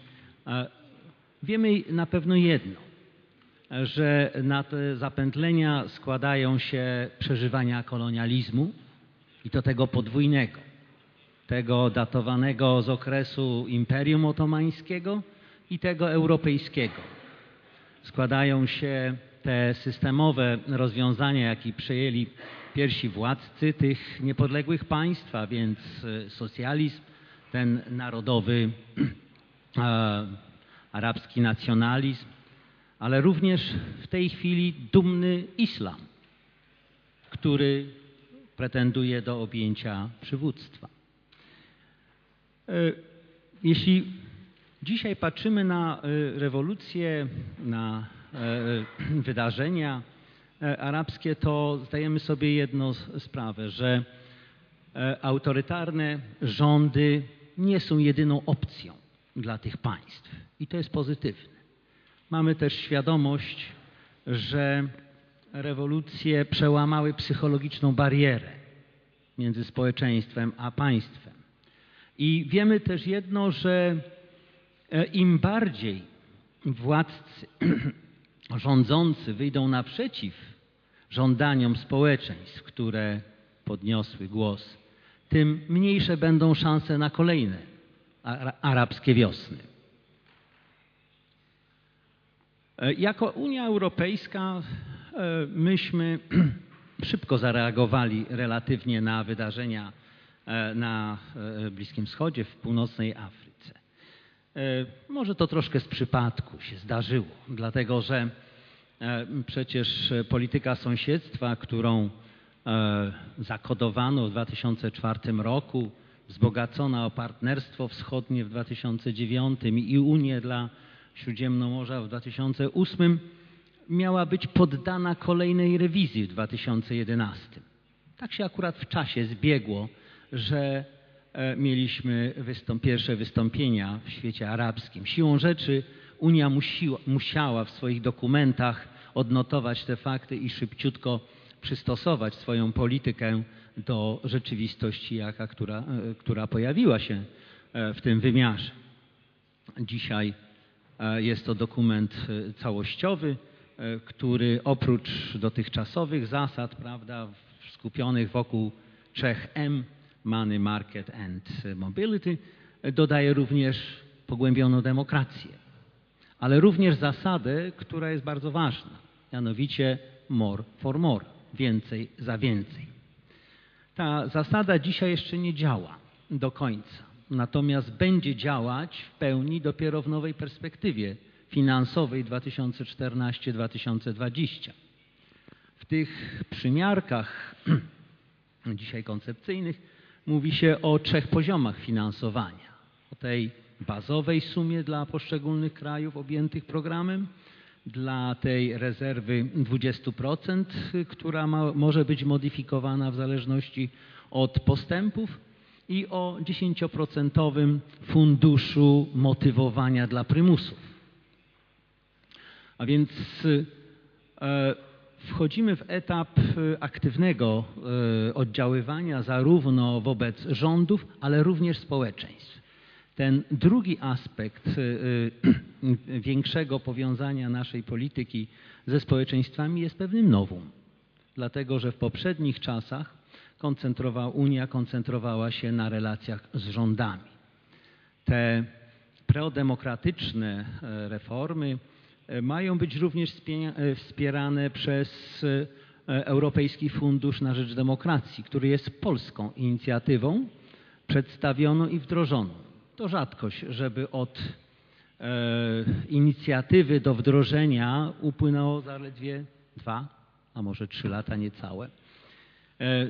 F: Wiemy na pewno jedno, że na te zapętlenia składają się przeżywania kolonializmu i to tego podwójnego, tego datowanego z okresu Imperium Otomańskiego i tego europejskiego. Składają się te systemowe rozwiązania, jakie przejęli pierwsi władcy tych niepodległych państw, a więc socjalizm, ten narodowy arabski nacjonalizm, ale również w tej chwili dumny islam, który pretenduje do objęcia przywództwa. Jeśli dzisiaj patrzymy na rewolucję, na wydarzenia arabskie, to zdajemy sobie jedną sprawę, że autorytarne rządy nie są jedyną opcją dla tych państw i to jest pozytywne. Mamy też świadomość, że rewolucje przełamały psychologiczną barierę między społeczeństwem a państwem. I wiemy też jedno, że im bardziej władcy rządzący wyjdą naprzeciw żądaniom społeczeństw, które podniosły głos, tym mniejsze będą szanse na kolejne arabskie wiosny. Jako Unia Europejska myśmy szybko zareagowali relatywnie na wydarzenia na Bliskim Wschodzie, w północnej Afryce. Może to troszkę z przypadku się zdarzyło, dlatego że przecież polityka sąsiedztwa, którą zakodowano w 2004 roku, wzbogacona o Partnerstwo Wschodnie w 2009 i Unię dla Śródziemnomorza w 2008, miała być poddana kolejnej rewizji w 2011. Tak się akurat w czasie zbiegło, że mieliśmy pierwsze wystąpienia w świecie arabskim. Siłą rzeczy Unia musiała w swoich dokumentach odnotować te fakty i szybciutko przystosować swoją politykę do rzeczywistości, która pojawiła się w tym wymiarze. Dzisiaj jest to dokument całościowy, który oprócz dotychczasowych zasad, prawda, skupionych wokół 3M, Money, Market and Mobility, dodaje również pogłębioną demokrację, ale również zasadę, która jest bardzo ważna, mianowicie more for more, więcej za więcej. Ta zasada dzisiaj jeszcze nie działa do końca, natomiast będzie działać w pełni dopiero w nowej perspektywie finansowej 2014-2020. W tych przymiarkach dzisiaj koncepcyjnych mówi się o 3 poziomach finansowania. O tej bazowej sumie dla poszczególnych krajów objętych programem, dla tej rezerwy 20%, która może być modyfikowana w zależności od postępów i o 10% funduszu motywowania dla prymusów. A więc wchodzimy w etap aktywnego oddziaływania zarówno wobec rządów, ale również społeczeństw. Ten drugi aspekt większego powiązania naszej polityki ze społeczeństwami jest pewnym novum, dlatego że w poprzednich czasach Unia koncentrowała się na relacjach z rządami. Te prodemokratyczne reformy mają być również wspierane przez Europejski Fundusz na Rzecz Demokracji, który jest polską inicjatywą przedstawioną i wdrożoną. To rzadkość, żeby od inicjatywy do wdrożenia upłynęło zaledwie 2, a może 3 lata niecałe.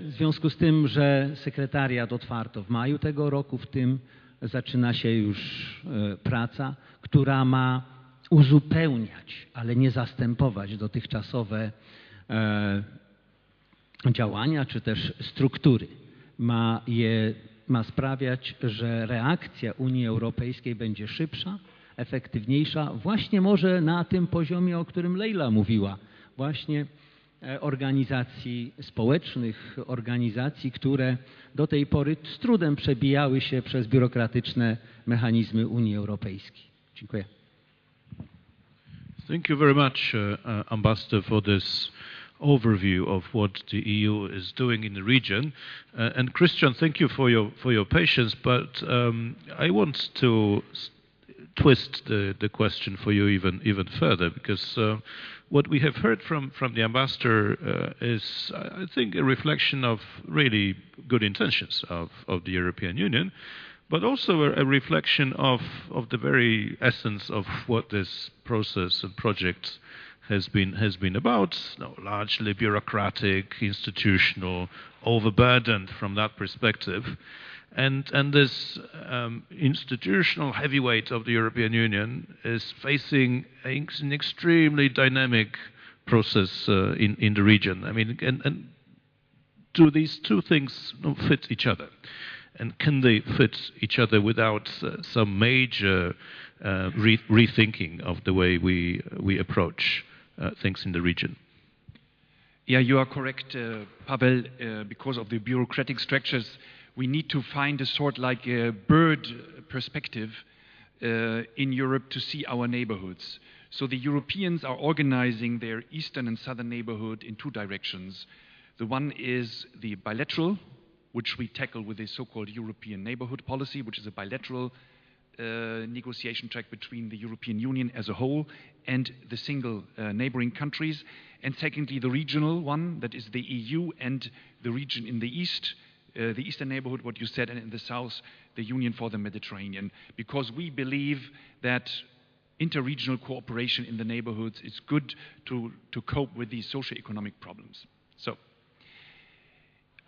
F: W związku z tym, że sekretariat otwarto w maju tego roku, w tym zaczyna się już praca, która ma uzupełniać, ale nie zastępować dotychczasowe działania czy też struktury. Ma sprawiać, że reakcja Unii Europejskiej będzie szybsza, efektywniejsza, właśnie może na tym poziomie, o którym Leila mówiła, właśnie organizacji społecznych, organizacji, które do tej pory z trudem przebijały się przez biurokratyczne mechanizmy Unii Europejskiej. Dziękuję.
A: Thank you very much, Ambassador, for this overview of what the EU is doing in the region. And Christian, thank you for your patience, but I want to twist the question for you even further, because what we have heard from the ambassador is, I think, a reflection of really good intentions of the European Union, but also a reflection of the very essence of what this process and project has been about. Largely bureaucratic, institutional, overburdened from that perspective. And this institutional heavyweight of the European Union is facing an extremely dynamic process in the region. I mean, and do these two things fit each other? And can they fit each other without some major rethinking of the way we approach things in the region?
C: Yeah, you are correct, Pavel. Because of the bureaucratic structures, we need to find a sort like a bird perspective in Europe to see our neighborhoods. So the Europeans are organizing their eastern and southern neighborhood in two directions. The one is the bilateral, which we tackle with the so-called European neighborhood policy, which is a bilateral negotiation track between the European Union as a whole and the single neighboring countries. And secondly, the regional one, that is the EU and the region in the east, the eastern neighborhood, what you said, and in the south, the Union for the Mediterranean. Because we believe that interregional cooperation in the neighborhoods is good to cope with these socio-economic problems. So,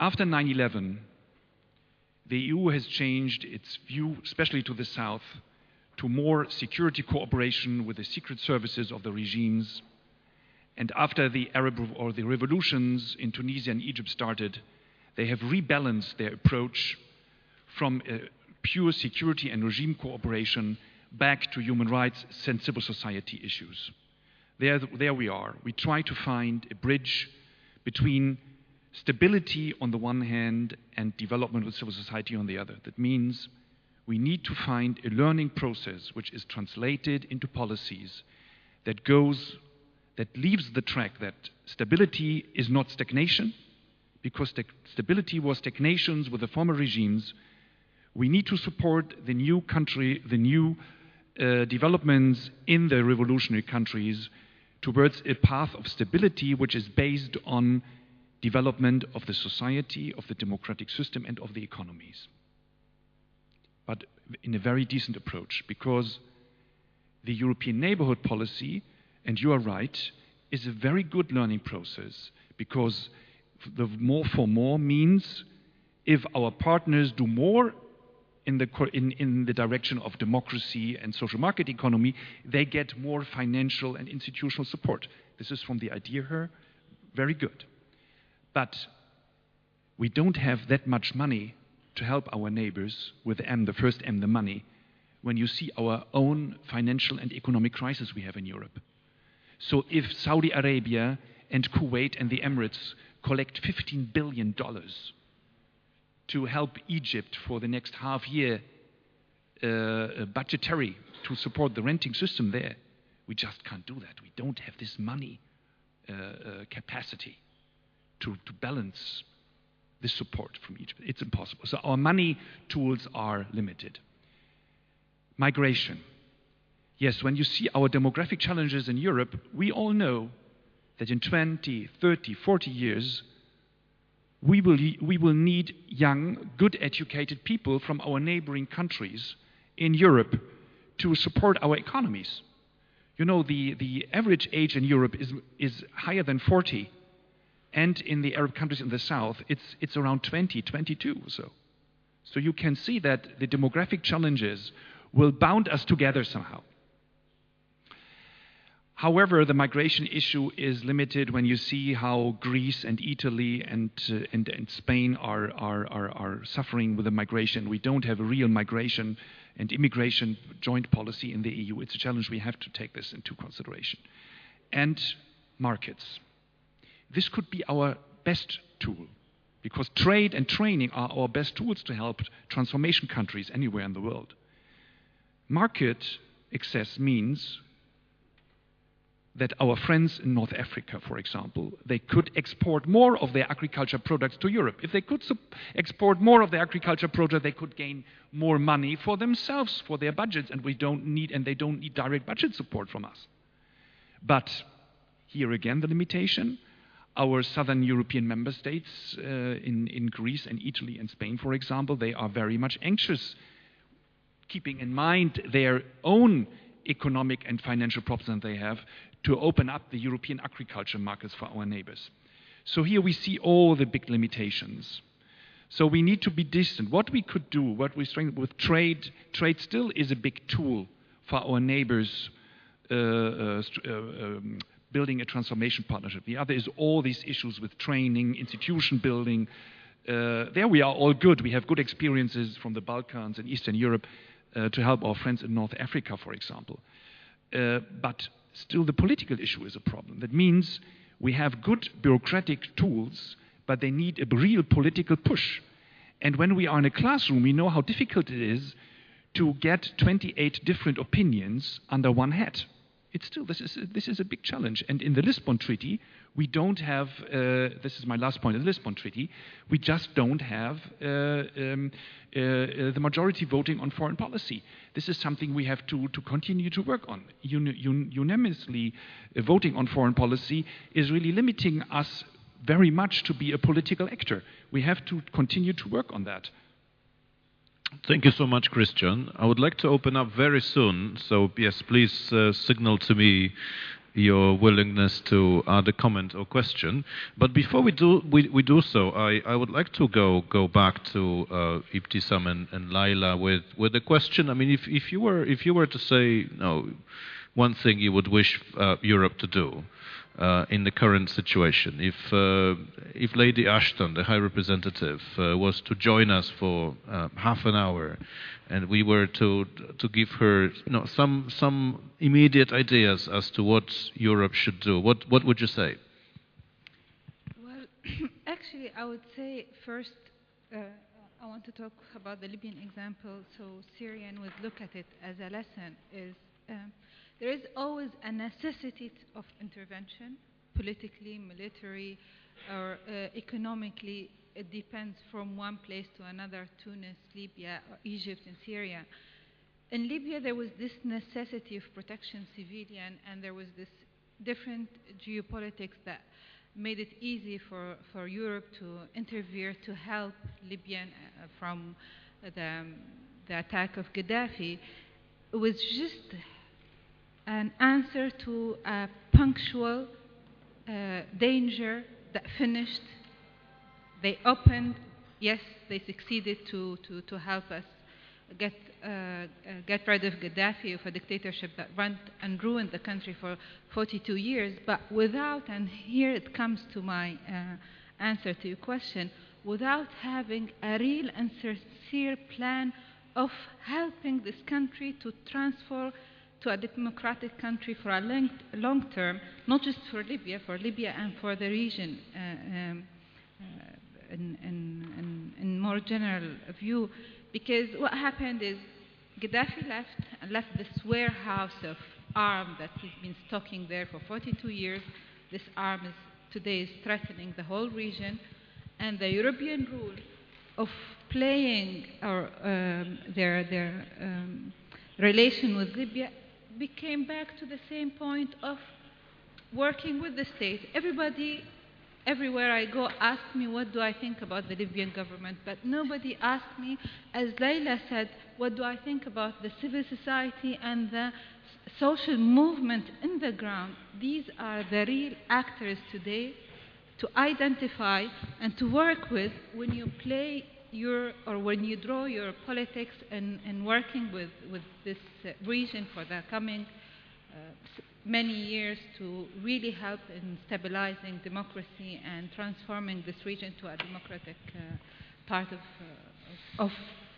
C: after 9/11, the EU has changed its view, especially to the south, to more security cooperation with the secret services of the regimes. And after the Arab or the revolutions in Tunisia and Egypt started, they have rebalanced their approach from pure security and regime cooperation back to human rights and civil society issues. There we are. We try to find a bridge between stability on the one hand and development with civil society on the other. That means we need to find a learning process which is translated into policies that leaves the track that stability is not stagnation, because stability was stagnations with the former regimes. We need to support the new country, the new developments in the revolutionary countries towards a path of stability which is based on development of the society, of the democratic system, and of the economies. But in a very decent approach, because the European neighborhood policy, and you are right, is a very good learning process, because the more for more means if our partners do more in the direction of democracy and social market economy, they get more financial and institutional support. This is from the idea here, very good. But we don't have that much money to help our neighbors with M, the first M, the money, when you see our own financial and economic crisis we have in Europe. So if Saudi Arabia and Kuwait and the Emirates collect $15 billion to help Egypt for the next half year budgetary to support the renting system there, we just can't do that. We don't have this money capacity to balance this support from Egypt. It's impossible. So our money tools are limited. Migration. Yes, when you see our demographic challenges in Europe, we all know that in 20, 30, 40 years, we will need young, good educated people from our neighboring countries in Europe to support our economies. You know, the average age in Europe is higher than 40. And in the Arab countries in the south, it's around 20, 22 or so. So you can see that the demographic challenges will bound us together somehow. However, the migration issue is limited when you see how Greece and Italy and Spain are suffering with the migration. We don't have a real migration and immigration joint policy in the EU. It's a challenge. We have to take this into consideration. And markets. this could be our best tool, because trade and training are our best tools to help transformation countries anywhere in the world. Market access means that our friends in North Africa, for example, they could export more of their agriculture products to Europe. If they could export more of their agriculture products, they could gain more money for themselves, for their budgets, and they don't need direct budget support from us. But here again, the limitation. Our southern European member states, in Greece and Italy and Spain, for example, they are very much anxious, keeping in mind their own economic and financial problems that they have, to open up the European agriculture markets for our neighbors. So here we see all the big limitations. So we need to be distant. What we could do, what we strengthen with trade still is a big tool for our neighbors building a transformation partnership. The other is all these issues with training, institution building. There we are all good. We have good experiences from the Balkans and Eastern Europe to help our friends in North Africa, for example. But still the political issue is a problem. That means we have good bureaucratic tools, but they need a real political push. And when we are in a classroom, we know how difficult it is to get 28 different opinions under one hat. It's still, this is a big challenge. And in the Lisbon Treaty, we don't have, this is my last point, in the Lisbon Treaty, we just don't have the majority voting on foreign policy. This is something we have to continue to work on. Unanimously voting on foreign policy is really limiting us very much to be a political actor. We have to continue to work on that.
A: Thank you so much, Christian. I would like to open up very soon, so yes, please signal to me your willingness to add a comment or question. But before we do so, I would like to go back to Ebtissam and Leila with a question. I mean, if you were to say one thing you would wish Europe to do in the current situation, if Lady Ashton, the High Representative, was to join us for half an hour, and we were to give her some immediate ideas as to what Europe should do, what would you say?
D: Well, actually, I would say first, I want to talk about the Libyan example, so Syrian would look at it as a lesson. There is always a necessity of intervention, politically, military, or economically. It depends from one place to another, Tunis, Libya, or Egypt, and Syria. In Libya, there was this necessity of protection civilian, and there was this different geopolitics that made it easy for Europe to interfere to help Libya from the attack of Gaddafi. It was just an answer to a punctual danger that finished. They opened, yes, they succeeded to help us get rid of Gaddafi, of a dictatorship that ran and ruined the country for 42 years, but without, and here it comes to my answer to your question, without having a real and sincere plan of helping this country to transfer to a democratic country for a long term, not just for Libya and for the region in more general view. Because what happened is Gaddafi left this warehouse of arms that he's been stocking there for 42 years. This arm today is threatening the whole region, and the European rule of playing their relation with Libya became back to the same point of working with the state. Everybody, everywhere I go, asks me what do I think about the Libyan government, but nobody asked me, as Leila said, what do I think about the civil society and the social movement in the ground. These are the real actors today to identify and to work with when you play when you draw your politics and working with this region for the coming many years to really help in stabilizing democracy and transforming this region to a democratic part of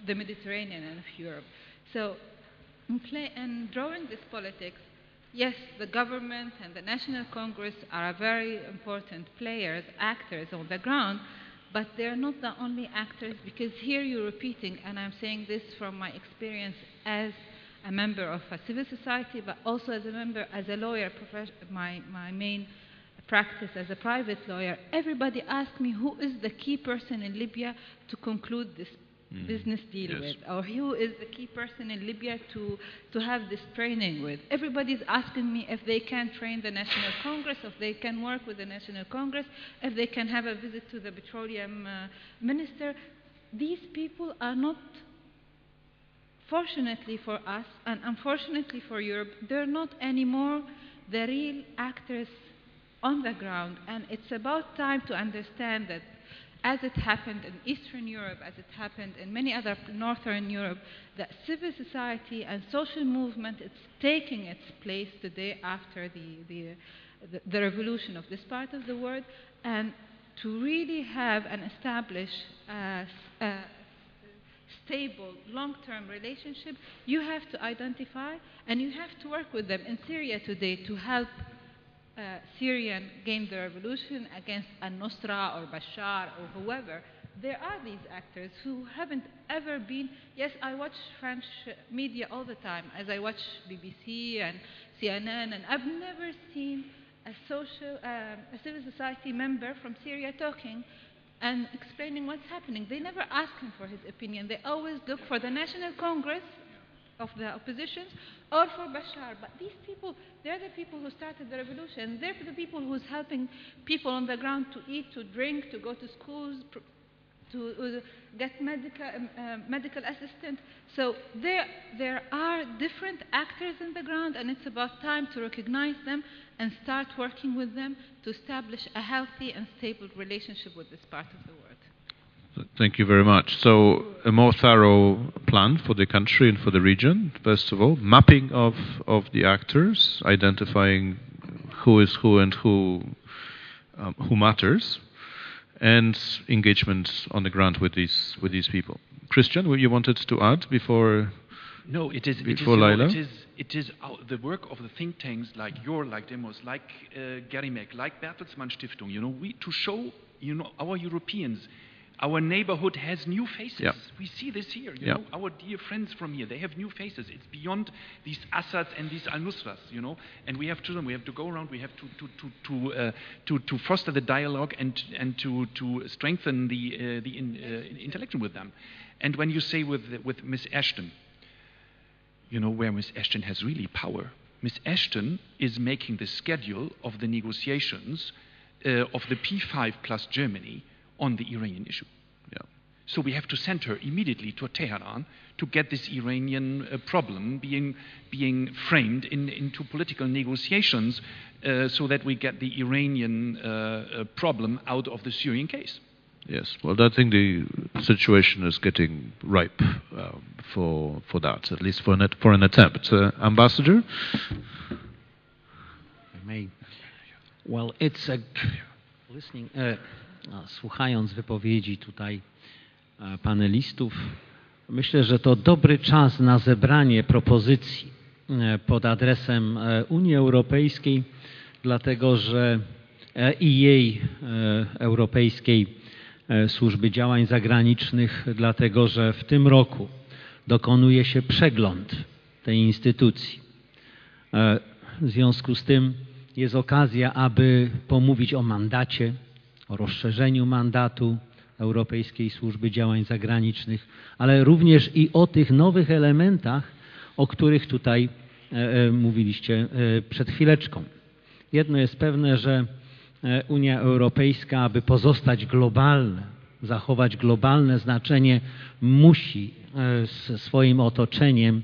D: the Mediterranean and of Europe. So in drawing this politics, yes, the government and the National Congress are very important players, actors on the ground, but they're not the only actors, because here you're repeating, and I'm saying this from my experience as a member of a civil society, but also as a member, as a lawyer, my main practice as a private lawyer. Everybody asks me, who is the key person in Libya to conclude this business deal with, or who is the key person in Libya to have this training with. Everybody's asking me if they can train the National Congress, if they can work with the National Congress, if they can have a visit to the petroleum minister. These people are not, fortunately for us and unfortunately for Europe, they're not anymore the real actors on the ground. And it's about time to understand that, as it happened in Eastern Europe, as it happened in many other Northern Europe, that civil society and social movement is taking its place today after the revolution of this part of the world. And to really have and establish a stable, long-term relationship, you have to identify and you have to work with them. In Syria today, to help Syrian gain the revolution against al-Nusra or Bashar or whoever, there are these actors who haven't ever been. Yes, I watch French media all the time, as I watch BBC and CNN, and I've never seen a civil society member from Syria talking and explaining what's happening. They never ask him for his opinion. They always look for the National Congress of the oppositions or for Bashar. But these people, they're the people who started the revolution. They're the people who's helping people on the ground to eat, to drink, to go to schools, to get medical assistance. So there are different actors in the ground, and it's about time to recognize them and start working with them to establish a healthy and stable relationship with this part of the world.
A: Thank you very much. So a more thorough plan for the country and for the region, first of all, mapping of the actors, identifying who is who and who matters, and engagement on the ground with these people. Christian, what you wanted to add before?
C: No, it is
A: Leila?
C: It is the work of the think tanks like Demos, like Geremek, like Bertelsmann Stiftung. To show our Europeans. Our neighborhood has new faces. Yeah. We see this here. You know, our dear friends from here, they have new faces. It's beyond these Assads and these Al-Nusras, And we have children. We have to go around. We have to foster the dialogue and to strengthen the interaction with them. And when you say with Miss Ashton, where Miss Ashton has really power. Miss Ashton is making the schedule of the negotiations of the P5 plus Germany on the Iranian issue. Yeah. So we have to send her immediately to Tehran to get this Iranian problem being framed into political negotiations so that we get the Iranian problem out of the Syrian case.
A: Yes, well, I think the situation is getting ripe for that, at least for an attempt. Ambassador?
F: Well, it's listening. Słuchając wypowiedzi tutaj panelistów, myślę, że to dobry czas na zebranie propozycji pod adresem Unii Europejskiej, dlatego że i jej Europejskiej Służby Działań Zagranicznych, dlatego że w tym roku dokonuje się przegląd tej instytucji. W związku z tym jest okazja, aby pomówić o mandacie, o rozszerzeniu mandatu Europejskiej Służby Działań Zagranicznych, ale również i o tych nowych elementach, o których tutaj mówiliście przed chwileczką. Jedno jest pewne, że Unia Europejska, aby pozostać globalna, zachować globalne znaczenie, musi ze swoim otoczeniem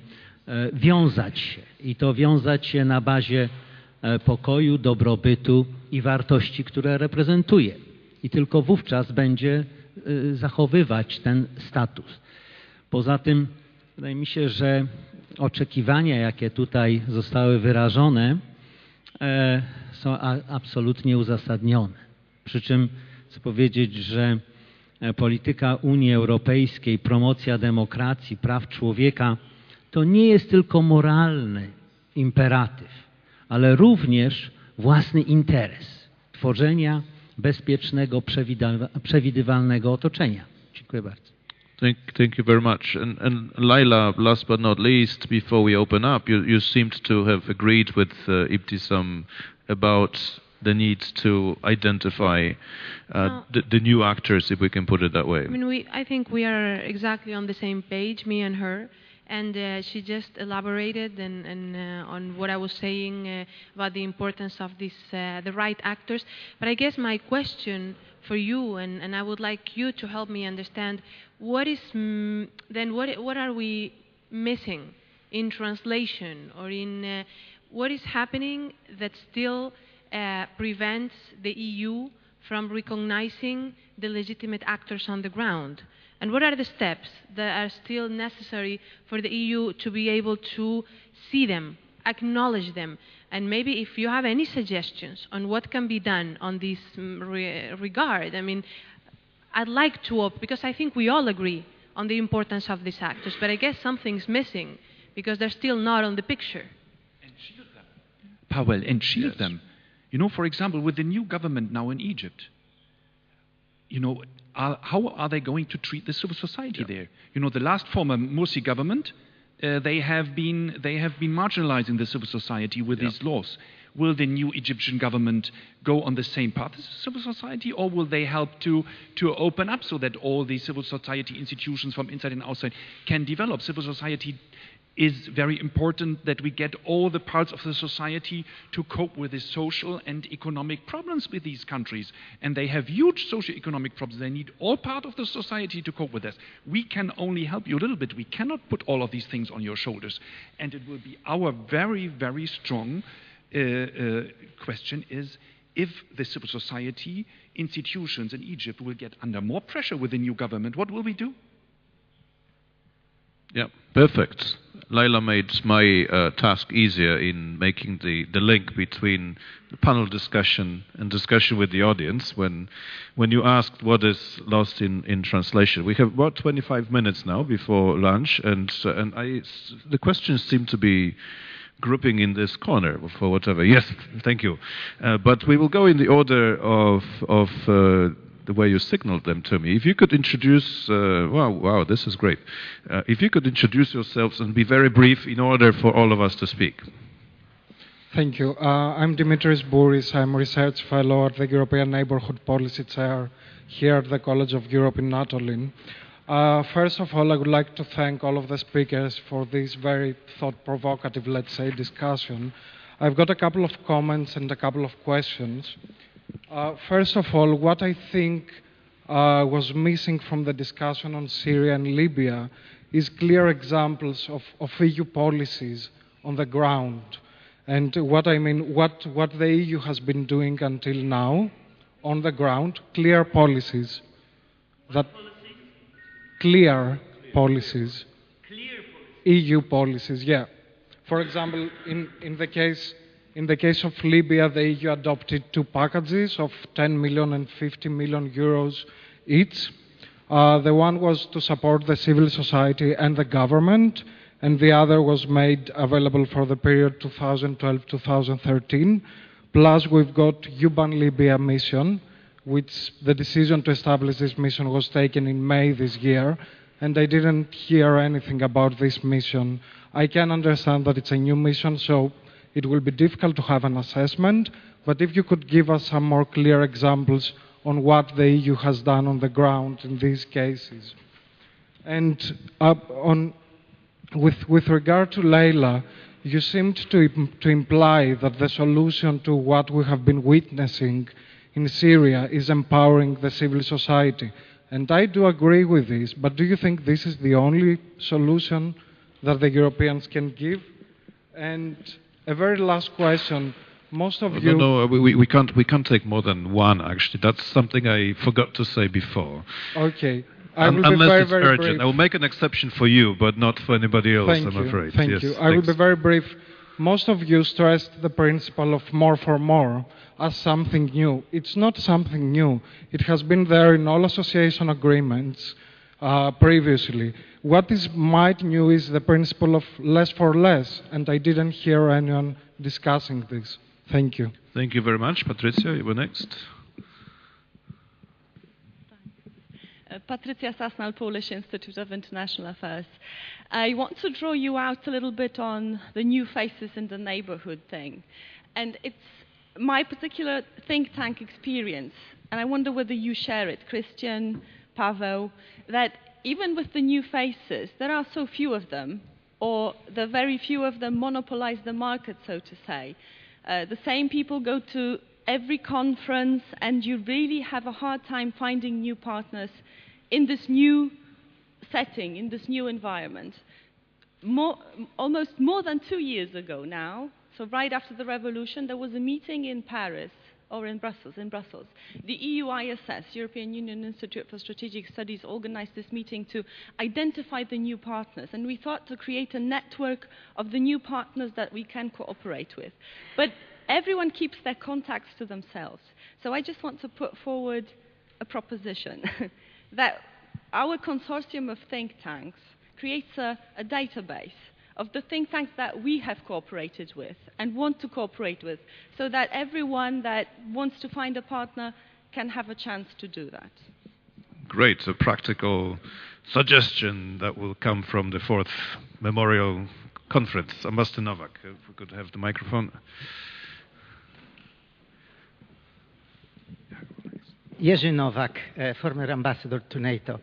F: wiązać się. I to wiązać się na bazie pokoju, dobrobytu i wartości, które reprezentuje. I tylko wówczas będzie zachowywać ten status. Poza tym wydaje mi się, że oczekiwania, jakie tutaj zostały wyrażone, są absolutnie uzasadnione. Przy czym chcę powiedzieć, że polityka Unii Europejskiej, promocja demokracji, praw człowieka to nie jest tylko moralny imperatyw, ale również własny interes tworzenia bezpiecznego, przewidywalnego otoczenia. Dziękuję bardzo.
A: Thank you very much. And Leila, last but not least, before we open up, you seemed to have agreed with Ebtissam about the need to identify the new actors, if we can put it that way.
B: I mean, I think we are exactly on the same page, me and her. And she just elaborated on what I was saying about the importance of this, the right actors. But I guess my question for you, and I would like you to help me understand, what is then what are we missing in translation, or in what is happening that still prevents the EU from recognizing the legitimate actors on the ground? And what are the steps that are still necessary for the EU to be able to see them, acknowledge them? And maybe if you have any suggestions on what can be done on this regard, I mean, I'd like to, because I think we all agree on the importance of these actors, but I guess something's missing because they're still not on the picture.
C: And shield them. Paweł, and shield them. You know, for example, with the new government now in Egypt, you know, how are they going to treat the civil society there? You know, the last former Morsi government, they have been marginalizing the civil society with these laws. Will the new Egyptian government go on the same path as civil society, or will they help to open up so that all the civil society institutions from inside and outside can develop? Civil society is very important, that we get all the parts of the society to cope with the social and economic problems with these countries. And they have huge socio-economic problems. They need all part of the society to cope with this. We can only help you a little bit. We cannot put all of these things on your shoulders. And it will be our very, very strong question is, if the civil society institutions in Egypt will get under more pressure with the new government, what will we do?
A: Yeah, perfect. Leila made my task easier in making the link between the panel discussion and discussion with the audience. When you asked what is lost in translation, we have about 25 minutes now before lunch, and the questions seem to be grouping in this corner for whatever. Yes, thank you. But we will go in the order of the way you signaled them to me. If you could introduce, wow, this is great. If you could introduce yourselves and be very brief in order for all of us to speak.
G: Thank you. I'm Dimitris Bouris. I'm a research fellow at the European Neighborhood Policy Chair here at the College of Europe in Natolin. First of all, I would like to thank all of the speakers for this very thought-provocative, let's say, discussion. I've got a couple of comments and a couple of questions. First of all, what I think was missing from the discussion on Syria and Libya is clear examples of EU policies on the ground. And what I mean, what the EU has been doing until now on the ground, clear policies. Clear policies. EU policies, yeah. For example, in the case of Libya, the EU adopted two packages of 10 million and 50 million euros each. The one was to support the civil society and the government, and the other was made available for the period 2012-2013. Plus, we've got UBAN Libya mission, which the decision to establish this mission was taken in May this year, and I didn't hear anything about this mission. I can understand that it's a new mission, so it will be difficult to have an assessment, but if you could give us some more clear examples on what the EU has done on the ground in these cases. And with regard to Leila, you seemed to imply that the solution to what we have been witnessing in Syria is empowering the civil society. And I do agree with this, but do you think this is the only solution that the Europeans can give? And a very last question. Most of you...
A: No, we can't take more than one, actually. That's something I forgot to say before.
G: Okay. I will
A: Unless
G: be very,
A: it's
G: very
A: urgent.
G: brief.
A: I will make an exception for you, but not for anybody else,
G: Thank
A: I'm
G: you.
A: afraid.
G: Thank
A: yes,
G: you. I will be very brief. Most of you stressed the principle of more for more as something new. It's not something new. It has been there in all association agreements. previously. What is might new is the principle of less for less, and I didn't hear anyone discussing this. Thank you.
A: Thank you very much. Patricia, you were next.
H: Patricia Sasnal, Polish Institute of International Affairs. I want to draw you out a little bit on the new faces in the neighborhood thing. And it's my particular think tank experience, and I wonder whether you share it, Christian, Paweł, that even with the new faces, there are so few of them, or the very few of them monopolize the market, so to say. The same people go to every conference, and you really have a hard time finding new partners in this new setting, in this new environment. Almost more than 2 years ago now, so right after the revolution, there was a meeting in Paris, or in Brussels. The EU ISS, European Union Institute for Strategic Studies, organized this meeting to identify the new partners, and we thought to create a network of the new partners that we can cooperate with. But everyone keeps their contacts to themselves. So I just want to put forward a proposition that our consortium of think tanks creates a database of the think tanks that we have cooperated with and want to cooperate with, so that everyone that wants to find a partner can have a chance to do that.
A: Great, a practical suggestion that will come from the 4th Memorial Conference. Ambassador Nowak, if we could have the microphone.
I: Jerzy Nowak, former ambassador to NATO.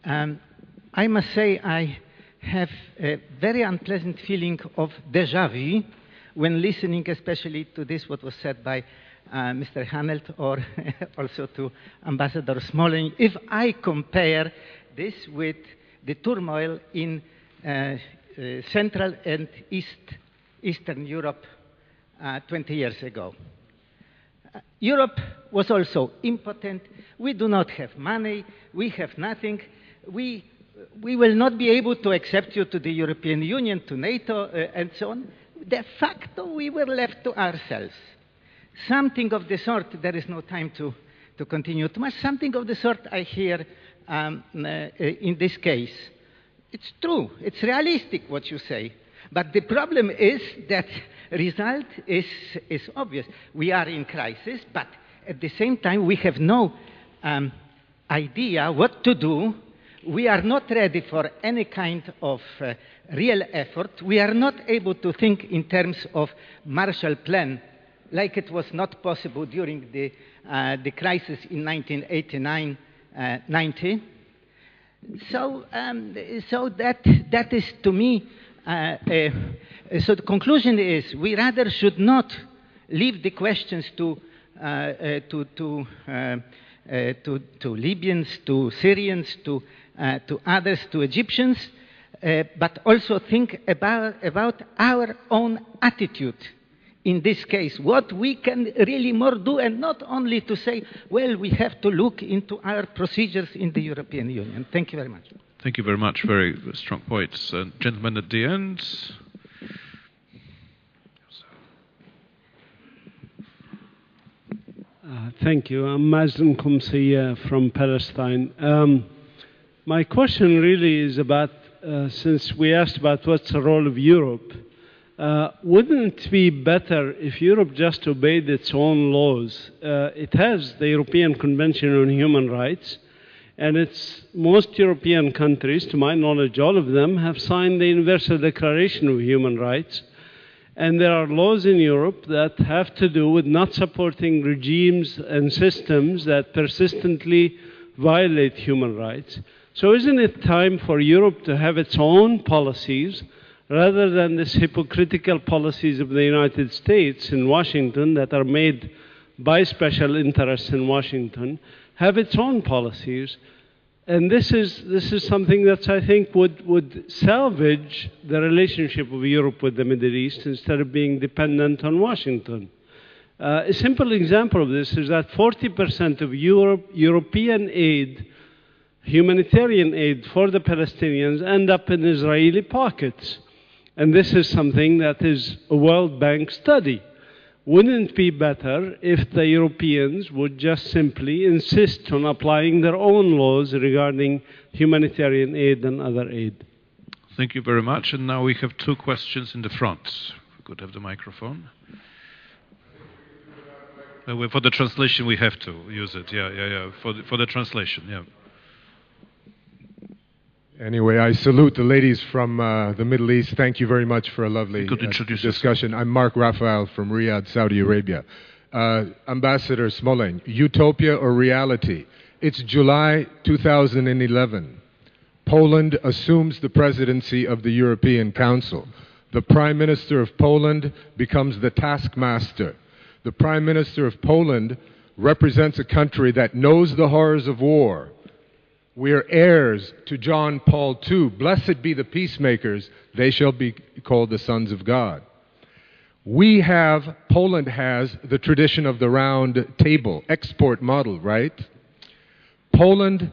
I: I must say I have a very unpleasant feeling of déjà vu when listening especially to this, what was said by Mr. Hanelt, or also to Ambassador Smoleń. If I compare this with the turmoil in Central and Eastern Europe 20 years ago. Europe was also impotent. We do not have money. We have nothing. We will not be able to accept you to the European Union, to NATO, and so on. De facto, we were left to ourselves. Something of the sort, there is no time to continue too much, something of the sort I hear in this case. It's true. It's realistic what you say. But the problem is that result is obvious. We are in crisis, but at the same time, we have no idea what to do. We are not ready for any kind of real effort. We are not able to think in terms of Marshall Plan, like it was not possible during the crisis in 1989-90. So that is to me. So the conclusion is we rather should not leave the questions to Libyans, to Syrians, to others, to Egyptians, but also think about our own attitude in this case, what we can really more do, and not only to say, well, we have to look into our procedures in the European Union. Thank you very much.
A: Thank you very much. Very strong points. Gentlemen at the end.
J: Thank you. I'm Mazin Kumsiya from Palestine. My question really is about, since we asked about what's the role of Europe, wouldn't it be better if Europe just obeyed its own laws? It has the European Convention on Human Rights, and most European countries, to my knowledge, all of them, have signed the Universal Declaration of Human Rights. And there are laws in Europe that have to do with not supporting regimes and systems that persistently violate human rights. So isn't it time for Europe to have its own policies, rather than these hypocritical policies of the United States in Washington that are made by special interests in Washington, have its own policies? And this is something that I think would salvage the relationship of Europe with the Middle East instead of being dependent on Washington. A simple example of this is that 40% of European aid, humanitarian aid for the Palestinians, end up in Israeli pockets. And this is something that is a World Bank study. Wouldn't it be better if the Europeans would just simply insist on applying their own laws regarding humanitarian aid and other aid?
A: Thank you very much. And now we have two questions in the front. We could have the microphone. For the translation, we have to use it. Yeah. For the translation, yeah.
K: Anyway, I salute the ladies from the Middle East. Thank you very much for a lovely discussion. I'm Mark Raphael from Riyadh, Saudi Arabia. Ambassador Smoleń, utopia or reality? It's July 2011. Poland assumes the presidency of the European Council. The Prime Minister of Poland becomes the taskmaster. The Prime Minister of Poland represents a country that knows the horrors of war. We are heirs to John Paul II. Blessed be the peacemakers, they shall be called the sons of God. Poland has the tradition of the round table, export model, right? Poland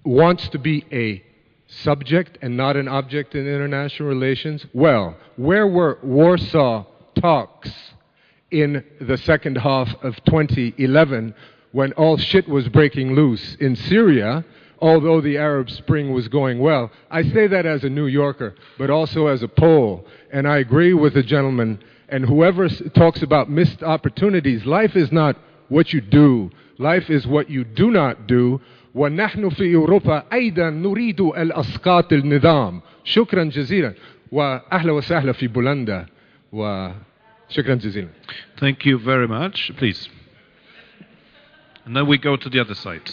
K: wants to be a subject and not an object in international relations. Well, where were Warsaw talks in the second half of 2011 when all shit was breaking loose in Syria, although the Arab Spring was going well? I say that as a New Yorker, but also as a Pole, and I agree with the gentleman, and whoever talks about missed opportunities, life is not what you do, life is what you do not do. ونحن في أوروبا أيضا نريد الأسقاط النظام. شكرا جزيلا وأهلا وسهلا في بولندا وشكرا جزيلا.
A: Thank you very much. Please. And then we go to the other side.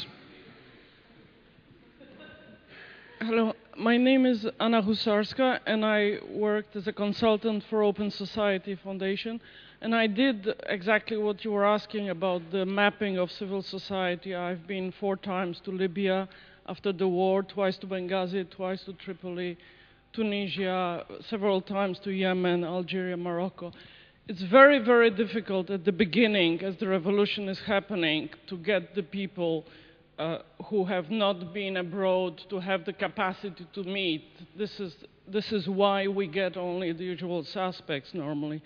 L: Hello, my name is Anna Husarska, and I worked as a consultant for Open Society Foundation. And I did exactly what you were asking about the mapping of civil society. I've been 4 times to Libya after the war, twice to Benghazi, twice to Tripoli, Tunisia, several times to Yemen, Algeria, Morocco. It's very, very difficult at the beginning, as the revolution is happening, to get the people who have not been abroad to have the capacity to meet. This is why we get only the usual suspects normally.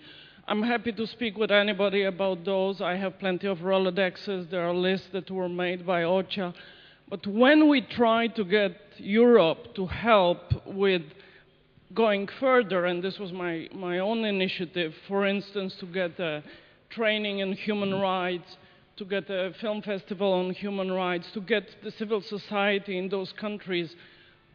L: I'm happy to speak with anybody about those. I have plenty of Rolodexes. There are lists that were made by OCHA. But when we try to get Europe to help with going further, and this was my own initiative, for instance, to get a training in human rights, to get a film festival on human rights, to get the civil society in those countries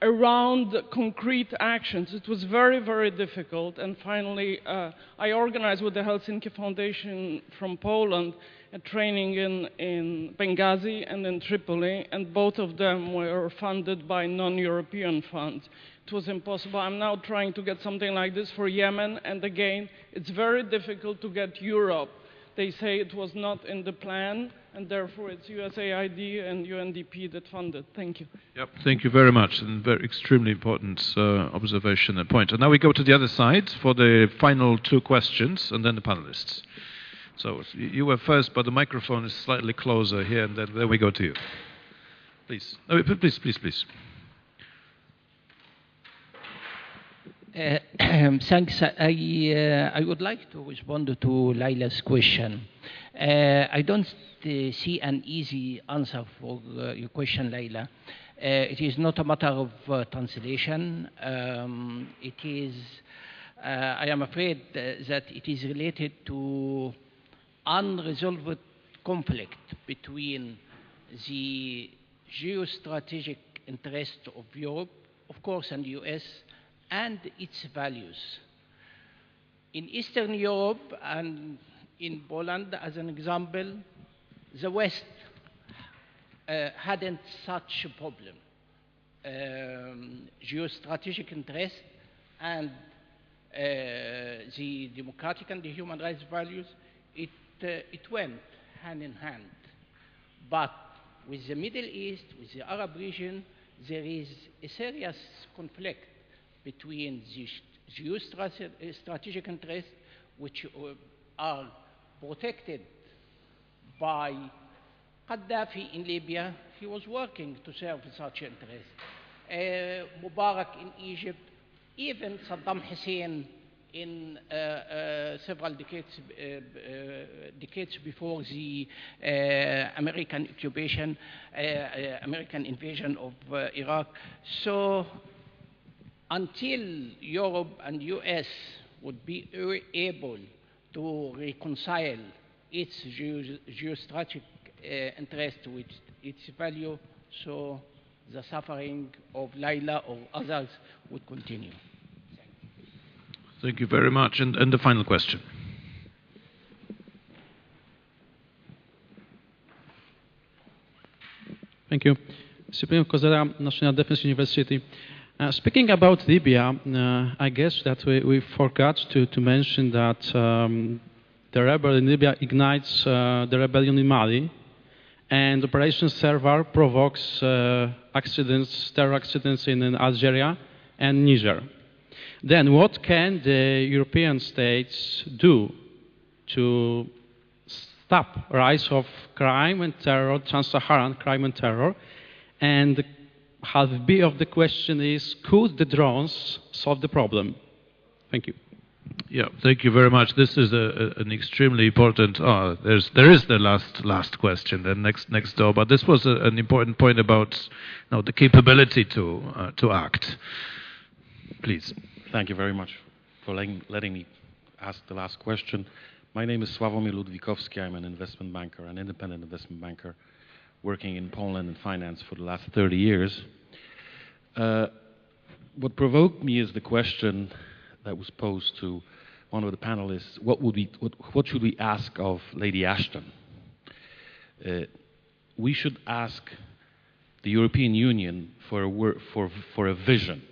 L: around concrete actions. It was very, very difficult. And finally, I organized with the Helsinki Foundation from Poland a training in Benghazi and in Tripoli, and both of them were funded by non-European funds. It was impossible. I'm now trying to get something like this for Yemen, and again, it's very difficult to get Europe. They say it was not in the plan, and therefore it's USAID and UNDP that funded. Thank you.
A: Yep, thank you very much, and very extremely important observation and point. And now we go to the other side for the final 2 questions, and then the panelists. So you were first, but the microphone is slightly closer here, and then we go to you. Please. No, please.
M: Thanks. I would like to respond to Leila's question. I don't see an easy answer for your question, Leila. It is not a matter of translation. It is, I am afraid that it is related to unresolved conflict between the geostrategic interest of Europe, of course, and the US, and its values. In Eastern Europe and in Poland, as an example, the West hadn't such a problem. Geostrategic interest and the democratic and the human rights values, it went hand in hand. But with the Middle East, with the Arab region, there is a serious conflict between the geostrategic interests, which are protected by Gaddafi in Libya. He was working to serve such interests. Mubarak in Egypt, even Saddam Hussein in several decades before the American occupation, American invasion of Iraq. So until Europe and US would be able to reconcile its geostrategic interest with its value, so the suffering of Leila or others would continue.
A: Thank you very much. And the final question.
N: Thank you. Cyprian Kozera, National Defense University. Speaking about Libya, I guess that we forgot to mention that the rebel in Libya ignites the rebellion in Mali, and Operation Serval provokes terror accidents in Algeria and Niger. Then what can the European states do to stop rise of crime and terror, trans-Saharan crime and terror? And half B of the question is, could the drones solve the problem? Thank you.
A: Yeah, thank you very much. This is an extremely important. There is the last question, then next door. But this was an important point about the capability to act. Please.
O: Thank you very much for letting me ask the last question. My name is Sławomir Ludwikowski. I'm an investment banker, an independent investment banker, working in Poland in finance for the last 30 years. What provoked me is the question that was posed to one of the panelists: what should we ask of Lady Ashton? We should ask the European Union for a vision.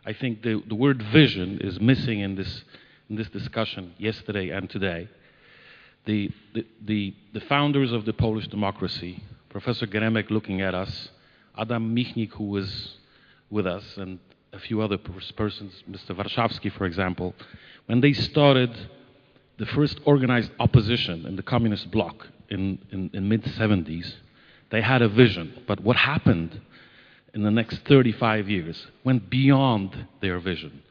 O: I think the word vision is missing in this discussion yesterday and today. The founders of the Polish democracy, Professor Geremek looking at us, Adam Michnik, who was with us, and a few other persons, Mr. Warszawski, for example, when they started the first organized opposition in the communist bloc in mid-70s, they had a vision. But what happened in the next 35 years went beyond their vision.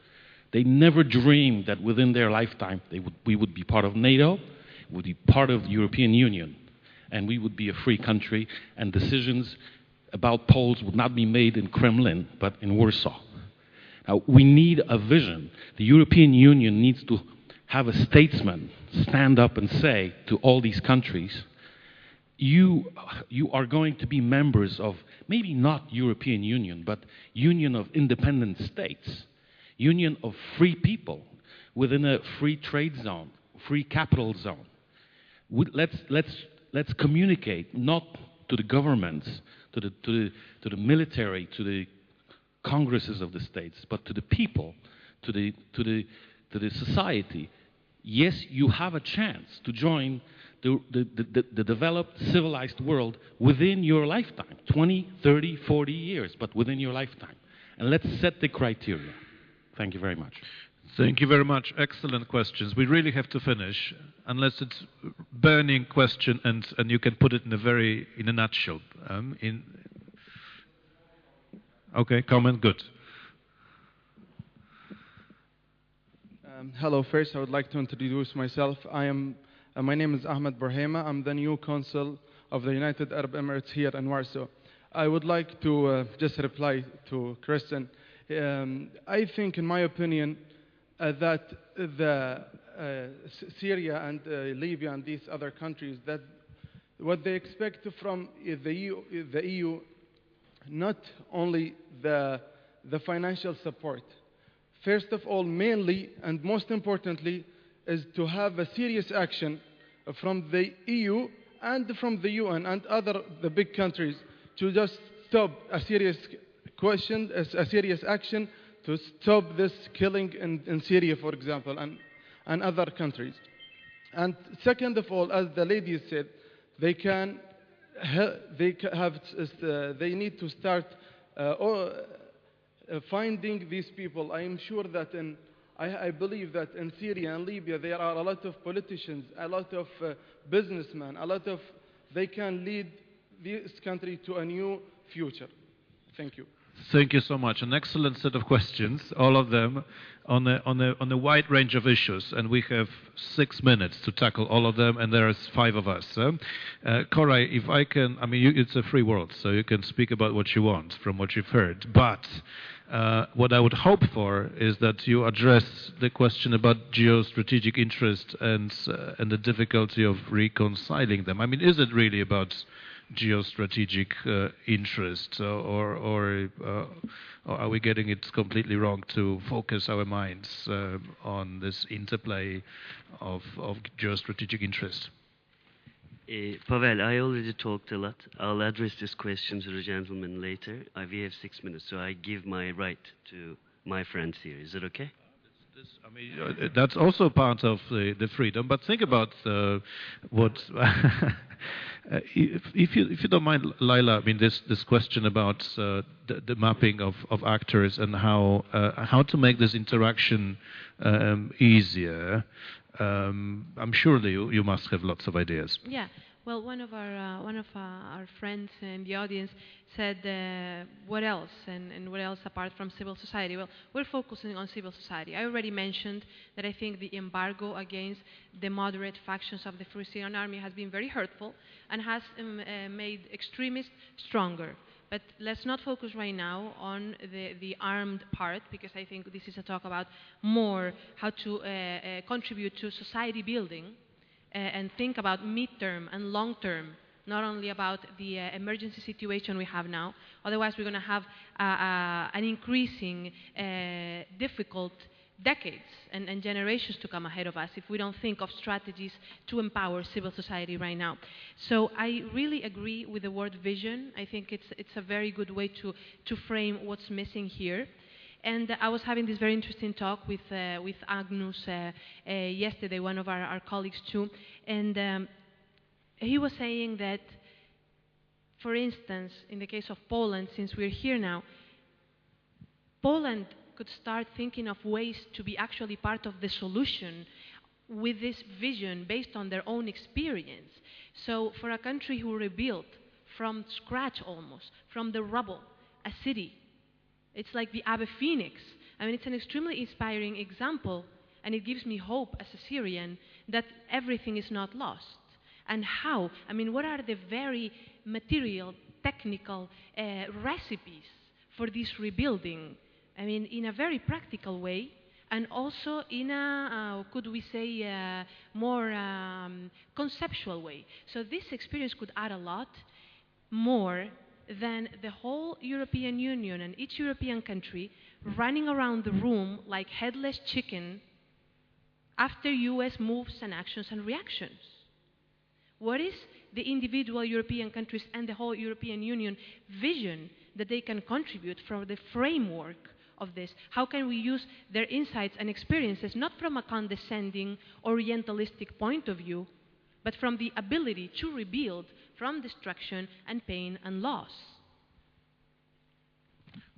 O: They never dreamed that within their lifetime we would be part of NATO, would be part of the European Union, and we would be a free country, and decisions about Poles would not be made in Kremlin, but in Warsaw. Now, we need a vision. The European Union needs to have a statesman stand up and say to all these countries, you are going to be members of maybe not European Union, but Union of Independent States, Union of free people within a free trade zone, free capital zone. Let's communicate not to the governments, to the military, to the congresses of the states, but to the people, to the society. Yes, you have a chance to join the developed, civilized world within your lifetime, 20, 30, 40 years, but within your lifetime. And let's set the criteria. Thank you very much.
A: Thank you very much. Excellent questions. We really have to finish, unless it's a burning question and you can put it in a nutshell. Okay, comment, good.
P: Hello, first I would like to introduce myself. My name is Ahmed Burhema. I'm the new consul of the United Arab Emirates here in Warsaw. I would like to just reply to Kristen. I think, in my opinion, that Syria and Libya and these other countries, that what they expect from the EU, not only the financial support. First of all, mainly and most importantly, is to have a serious action from the EU and from the UN and the big countries to just stop a serious action to stop this killing in Syria, for example, and other countries. And second of all, as the lady said, they need to start finding these people. I am sure that I believe that in Syria and Libya there are a lot of politicians, a lot of businessmen, they can lead this country to a new future. Thank you.
A: Thank you so much. An excellent set of questions, all of them on a wide range of issues, and we have 6 minutes to tackle all of them, and there's 5 of us. Koray, if I can, it's a free world, so you can speak about what you want from what you've heard, but what I would hope for is that you address the question about geostrategic interest and the difficulty of reconciling them. Is it really about geostrategic interest, or are we getting it completely wrong to focus our minds on this interplay of geostrategic interest?
E: Pavel, I already talked a lot. I'll address this question to the gentleman later. We have 6 minutes, so I give my right to my friends here. Is it okay?
A: That's also part of the freedom. But think about what, if you don't mind, Leila. This question about the mapping of actors and how to make this interaction easier. I'm sure that you must have lots of ideas.
B: Yeah. Well, one of our friends in the audience said, what else? And what else apart from civil society? Well, we're focusing on civil society. I already mentioned that I think the embargo against the moderate factions of the Free Syrian Army has been very hurtful and has made extremists stronger. But let's not focus right now on the armed part, because I think this is a talk about more how to contribute to society building and think about mid-term and long-term, not only about the emergency situation we have now. Otherwise, we're going to have an increasing difficult decades and generations to come ahead of us if we don't think of strategies to empower civil society right now. So I really agree with the word vision. I think it's a very good way to frame what's missing here. And I was having this very interesting talk with Agnus yesterday, one of our colleagues too, and he was saying that, for instance, in the case of Poland, since we're here now, Poland could start thinking of ways to be actually part of the solution with this vision based on their own experience. So for a country who rebuilt from scratch almost, from the rubble, a city, it's like the Ave Phoenix. It's an extremely inspiring example, and it gives me hope as a Syrian that everything is not lost. And how? What are the very material, technical recipes for this rebuilding? In a very practical way, and also in a, could we say, more conceptual way. So this experience could add a lot more than the whole European Union and each European country running around the room like headless chicken after US moves and actions and reactions. What is the individual European countries and the whole European Union vision that they can contribute from the framework of this? How can we use their insights and experiences not from a condescending, orientalistic point of view, but from the ability to rebuild from destruction and pain and loss?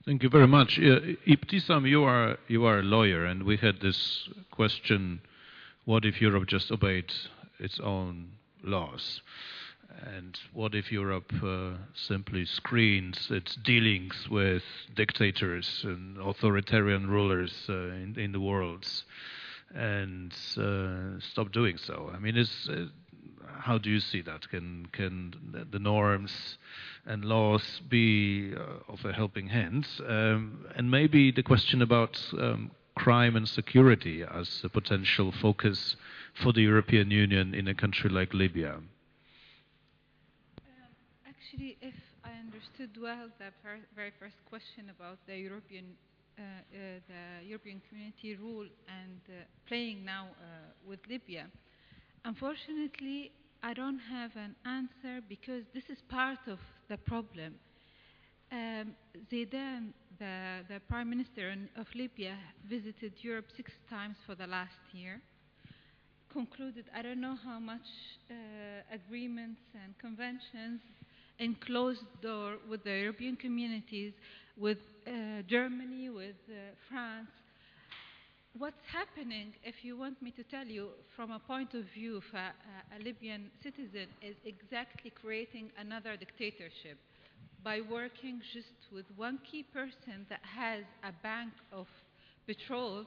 A: Thank you very much. Ebtissam, you are a lawyer, and we had this question, what if Europe just obeyed its own laws? And what if Europe simply screens its dealings with dictators and authoritarian rulers in the world and stop doing so? How do you see that? Can the norms and laws be of a helping hand? And maybe the question about crime and security as a potential focus for the European Union in a country like Libya.
D: Actually, if I understood well the very first question about the European Community rule and playing now with Libya, unfortunately, I don't have an answer because this is part of the problem. Zidane, the Prime Minister of Libya, visited Europe 6 times for the last year, concluded I don't know how much agreements and conventions in closed door with the European communities, with Germany, with France. What's happening, if you want me to tell you, from a point of view of a Libyan citizen, is exactly creating another dictatorship. by working just with one key person that has a bank of petrol,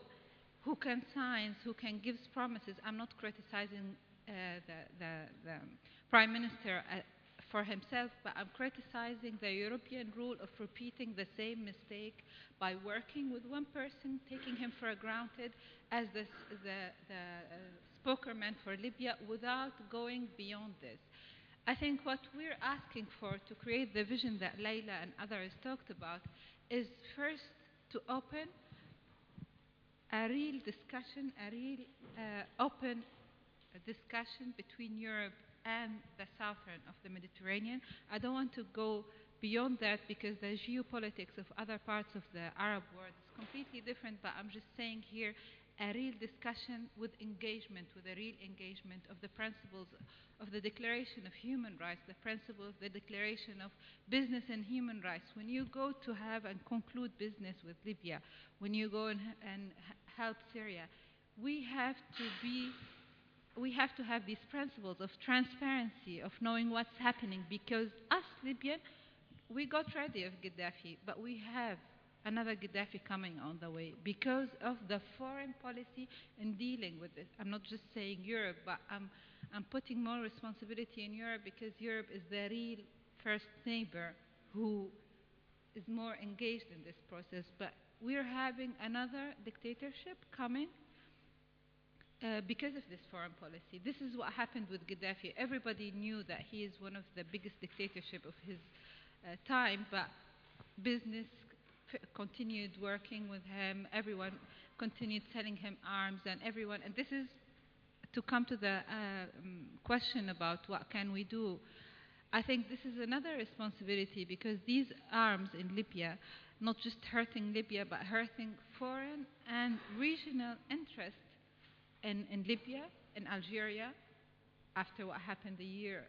D: who can sign, who can give promises. I'm not criticizing the Prime Minister for himself, but I'm criticizing the European rule of repeating the same mistake by working with one person, taking him for granted as the spokesman for Libya without going beyond this. I think what we're asking for to create the vision that Leila and others talked about is first to open a real discussion, a real open discussion between Europe and the southern of the Mediterranean. I don't want to go beyond that because the geopolitics of other parts of the Arab world is completely different, but I'm just saying here a real discussion with engagement, with a real engagement of the principles of the Declaration of Human Rights, the principle of the Declaration of Business and Human Rights. When you go to have and conclude business with Libya, when you go and help Syria, we have to have these principles of transparency, of knowing what's happening, because us Libyan, we got ready of Gaddafi, but we have another Gaddafi coming on the way because of the foreign policy in dealing with this. I'm not just saying Europe, but I'm putting more responsibility in Europe because Europe is the real first neighbor who is more engaged in this process. But we're having another dictatorship coming because of this foreign policy. This is what happened with Gaddafi. Everybody knew that he is one of the biggest dictatorship of his time, but business continued working with him. Everyone continued selling him arms, and this is to come to the question about what can we do. I think this is another responsibility because these arms in Libya, not just hurting Libya, but hurting foreign and regional interests in Libya, in Algeria, after what happened a year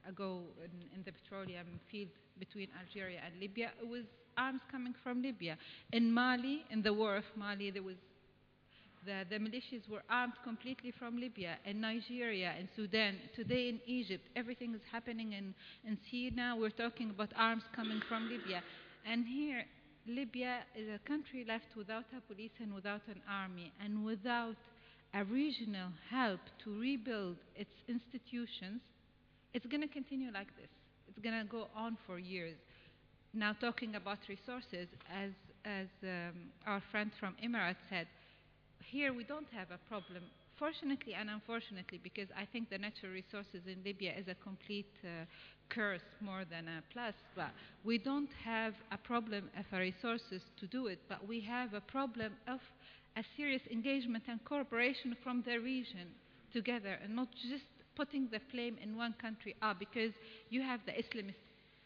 D: ago in the petroleum field between Algeria and Libya. It was arms coming from Libya. In Mali, in the war of Mali, there was the militias were armed completely from Libya. In Nigeria, in Sudan, today in Egypt, everything is happening in Syria. Now we're talking about arms coming from Libya. And here, Libya is a country left without a police and without an army and without a regional help to rebuild its institutions. It's going to continue like this. It's going to go on for years. Now, talking about resources, as our friend from Emirates said, here we don't have a problem, fortunately and unfortunately, because I think the natural resources in Libya is a complete curse more than a plus. But we don't have a problem of resources to do it, but we have a problem of a serious engagement and cooperation from the region together, and not just putting the blame in one country. Because you have the Islamists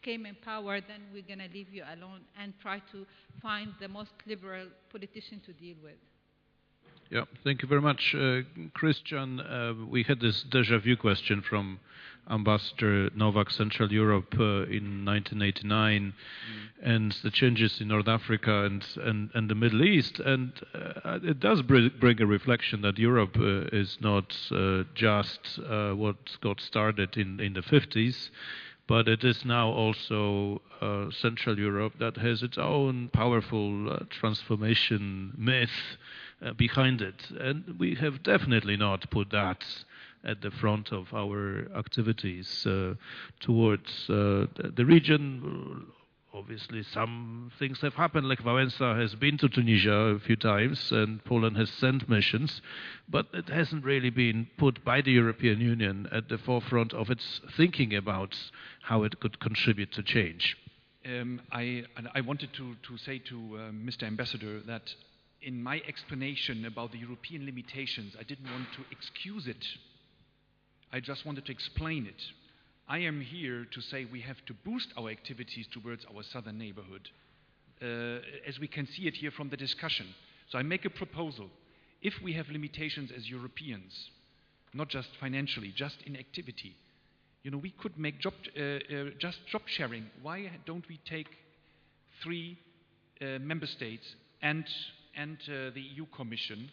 D: came in power, then we're going to leave you alone and try to find the most liberal politician to deal with.
A: Yeah, thank you very much. Christian, we had this deja vu question from Ambassador Novak, Central Europe in 1989, and the changes in North Africa and the Middle East. And it does bring a reflection that Europe is not just what got started in the 50s, but it is now also Central Europe that has its own powerful transformation myth behind it. And we have definitely not put that at the front of our activities towards the region. Obviously, some things have happened, like Wałęsa has been to Tunisia a few times, and Poland has sent missions, but it hasn't really been put by the European Union at the forefront of its thinking about how it could contribute to change.
C: I wanted to say to Mr. Ambassador that in my explanation about the European limitations, I didn't want to excuse it. I just wanted to explain it. I am here to say we have to boost our activities towards our southern neighborhood, as we can see it here from the discussion. So I make a proposal. If we have limitations as Europeans, not just financially, just in activity, we could make just job sharing. Why don't we take 3 member states and the EU Commission,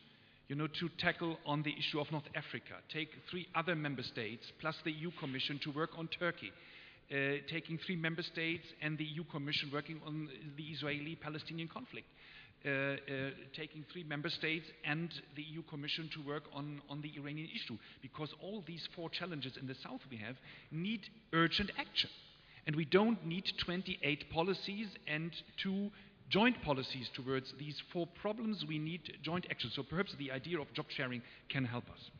C: to tackle on the issue of North Africa. Take 3 other member states plus the EU Commission to work on Turkey. taking 3 member states and the EU Commission working on the Israeli-Palestinian conflict. Taking 3 member states and the EU Commission to work on the Iranian issue, because all these 4 challenges in the south we have need urgent action. And we don't need 28 policies and 2 joint policies towards these 4 problems. We need joint action. So perhaps the idea of job sharing can help us.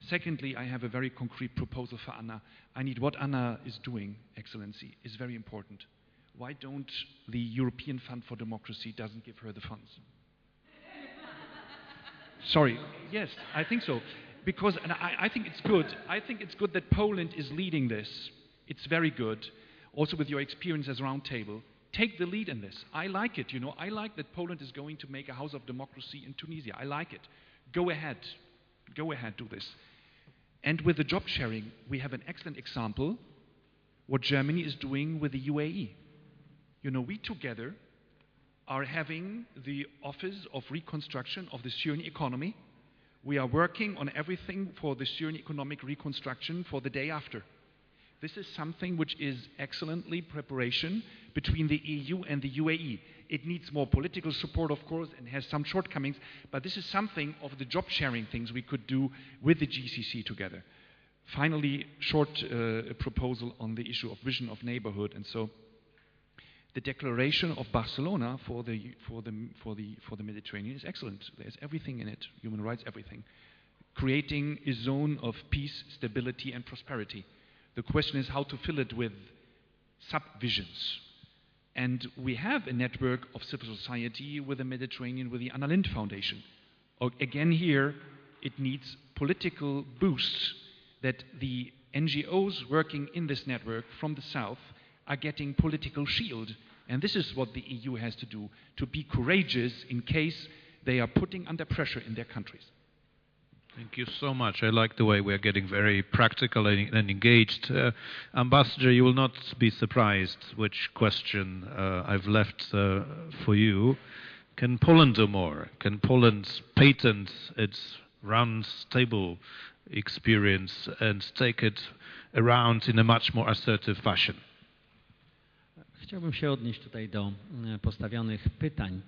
C: Secondly, I have a very concrete proposal for Anna. I need what Anna is doing, Excellency, is very important. Why don't the European Fund for Democracy doesn't give her the funds? Sorry, yes, I think so. Because, and I think it's good. I think it's good that Poland is leading this. It's very good. Also with your experience as roundtable. Take the lead in this. I like it, you know. I like that Poland is going to make a house of democracy in Tunisia. I like it. Go ahead. Go ahead, do this. And with the job sharing, we have an excellent example what Germany is doing with the UAE. You know, we together are having the Office of Reconstruction of the Syrian economy. We are working on everything for the Syrian economic reconstruction for the day after. This is something which is excellently preparation between the EU and the UAE. It needs more political support, of course, and has some shortcomings, but this is something of the job sharing things we could do with the GCC together. Finally, short proposal on the issue of vision of neighborhood, and so the declaration of Barcelona for the Mediterranean is excellent. There's everything in it, human rights, everything. Creating a zone of peace, stability, and prosperity. The question is how to fill it with subvisions. And we have a network of civil society with the Mediterranean, with the Anna Lindh Foundation. Again here, it needs political boosts that the NGOs working in this network from the south are getting political shield. And this is what the EU has to do, to be courageous in case they are putting under pressure in their countries.
A: Thank you so much. I like the way we're getting very practical and engaged. Ambassador, you will not be surprised which question I've left for you. Can Poland do more? Can Poland patent its round table experience and take it around in a much more assertive fashion?
F: Chciałbym się odnieść tutaj do postawionych pytań,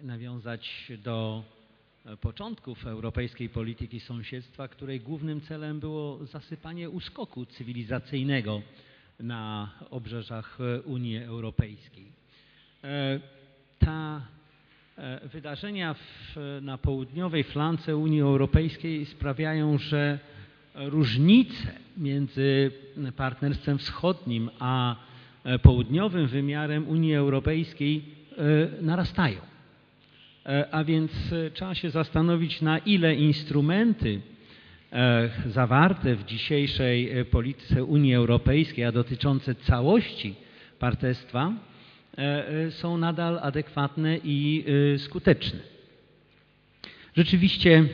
F: nawiązać do początków europejskiej polityki sąsiedztwa, której głównym celem było zasypanie uskoku cywilizacyjnego na obrzeżach Unii Europejskiej. Te wydarzenia na południowej flance Unii Europejskiej sprawiają, że różnice między partnerstwem wschodnim a południowym wymiarem Unii Europejskiej narastają. A więc trzeba się zastanowić, na ile instrumenty zawarte w dzisiejszej polityce Unii Europejskiej, a dotyczące całości partnerstwa, są nadal adekwatne i skuteczne. Rzeczywiście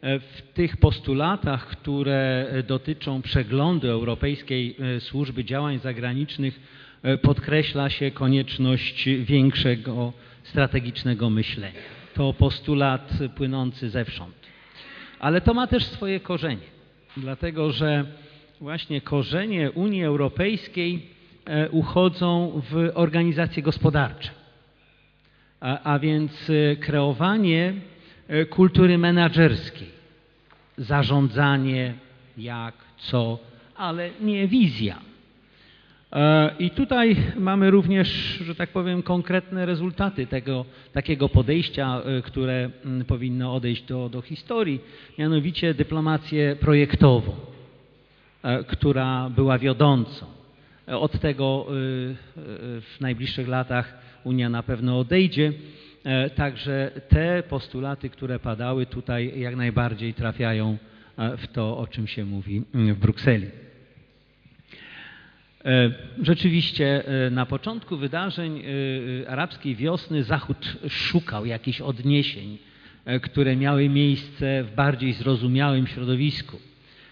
F: w tych postulatach, które dotyczą przeglądu Europejskiej Służby Działań Zagranicznych, podkreśla się konieczność większego strategicznego myślenia. To postulat płynący zewsząd. Ale to ma też swoje korzenie, dlatego że właśnie korzenie Unii Europejskiej uchodzą w organizacje gospodarcze, a więc kreowanie kultury menedżerskiej, zarządzanie jak, co, ale nie wizja. I tutaj mamy również, że tak powiem, konkretne rezultaty takiego podejścia, które powinno odejść do historii, mianowicie dyplomację projektową, która była wiodącą. Od tego w najbliższych latach Unia na pewno odejdzie, także te postulaty, które padały tutaj, jak najbardziej trafiają w to, o czym się mówi w Brukseli. Rzeczywiście na początku wydarzeń arabskiej wiosny Zachód szukał jakichś odniesień, które miały miejsce w bardziej zrozumiałym środowisku.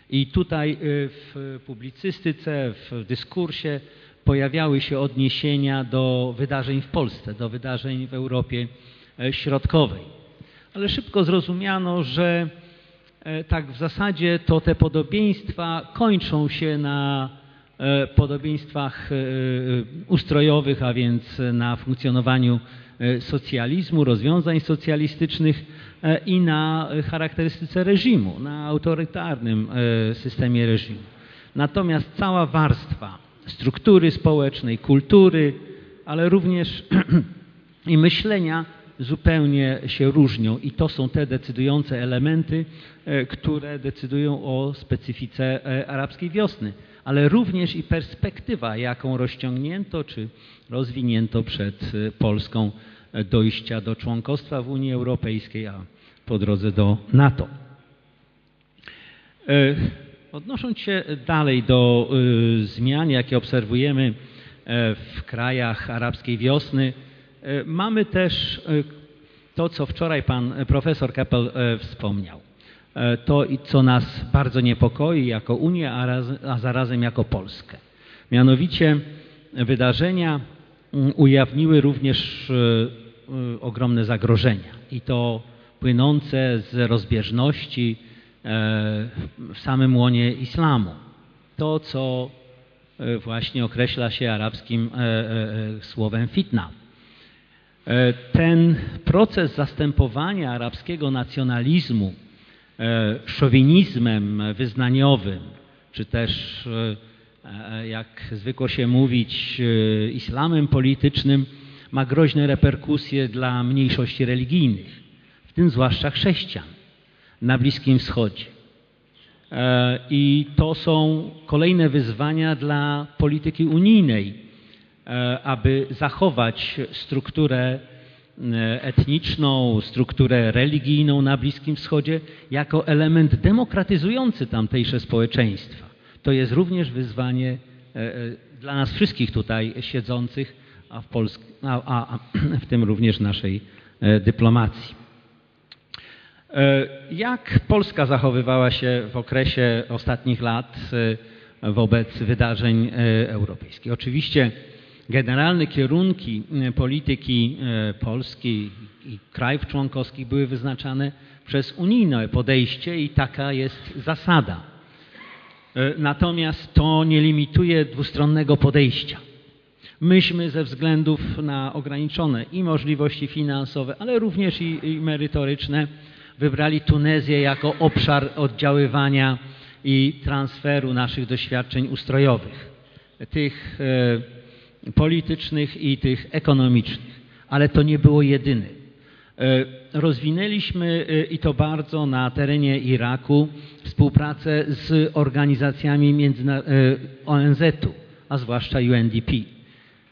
F: I tutaj w publicystyce, w dyskursie pojawiały się odniesienia do wydarzeń w Polsce, do wydarzeń w Europie Środkowej. Ale szybko zrozumiano, że tak w zasadzie to te podobieństwa kończą się na podobieństwach ustrojowych, a więc na funkcjonowaniu socjalizmu, rozwiązań socjalistycznych i na charakterystyce reżimu, na autorytarnym systemie reżimu. Natomiast cała warstwa struktury społecznej, kultury, ale również i myślenia zupełnie się różnią i to są te decydujące elementy, które decydują o specyfice arabskiej wiosny, ale również i perspektywa, jaką rozciągnięto czy rozwinięto przed Polską dojścia do członkostwa w Unii Europejskiej, a po drodze do NATO. Odnosząc się dalej do zmian, jakie obserwujemy w krajach arabskiej wiosny, mamy też to, co wczoraj pan profesor Keppel wspomniał. To, co nas bardzo niepokoi jako Unię, a zarazem jako Polskę. Mianowicie wydarzenia ujawniły również ogromne zagrożenia i to płynące z rozbieżności w samym łonie islamu. To, co właśnie określa się arabskim słowem fitna. Ten proces zastępowania arabskiego nacjonalizmu szowinizmem wyznaniowym, czy też, jak zwykło się mówić, islamem politycznym, ma groźne reperkusje dla mniejszości religijnych, w tym zwłaszcza chrześcijan na Bliskim Wschodzie. I to są kolejne wyzwania dla polityki unijnej, aby zachować strukturę etniczną, strukturę religijną na Bliskim Wschodzie jako element demokratyzujący tamtejsze społeczeństwa. To jest również wyzwanie dla nas wszystkich tutaj siedzących, a w tym również naszej dyplomacji. Jak Polska zachowywała się w okresie ostatnich lat wobec wydarzeń europejskich? Oczywiście generalne kierunki polityki Polski i krajów członkowskich były wyznaczane przez unijne podejście i taka jest zasada. Natomiast to nie limituje dwustronnego podejścia. Myśmy ze względów na ograniczone i możliwości finansowe, ale również i merytoryczne wybrali Tunezję jako obszar oddziaływania i transferu naszych doświadczeń ustrojowych, tych politycznych i tych ekonomicznych, ale to nie było jedyne. Rozwinęliśmy i to bardzo na terenie Iraku współpracę z organizacjami ONZ-u, a zwłaszcza UNDP.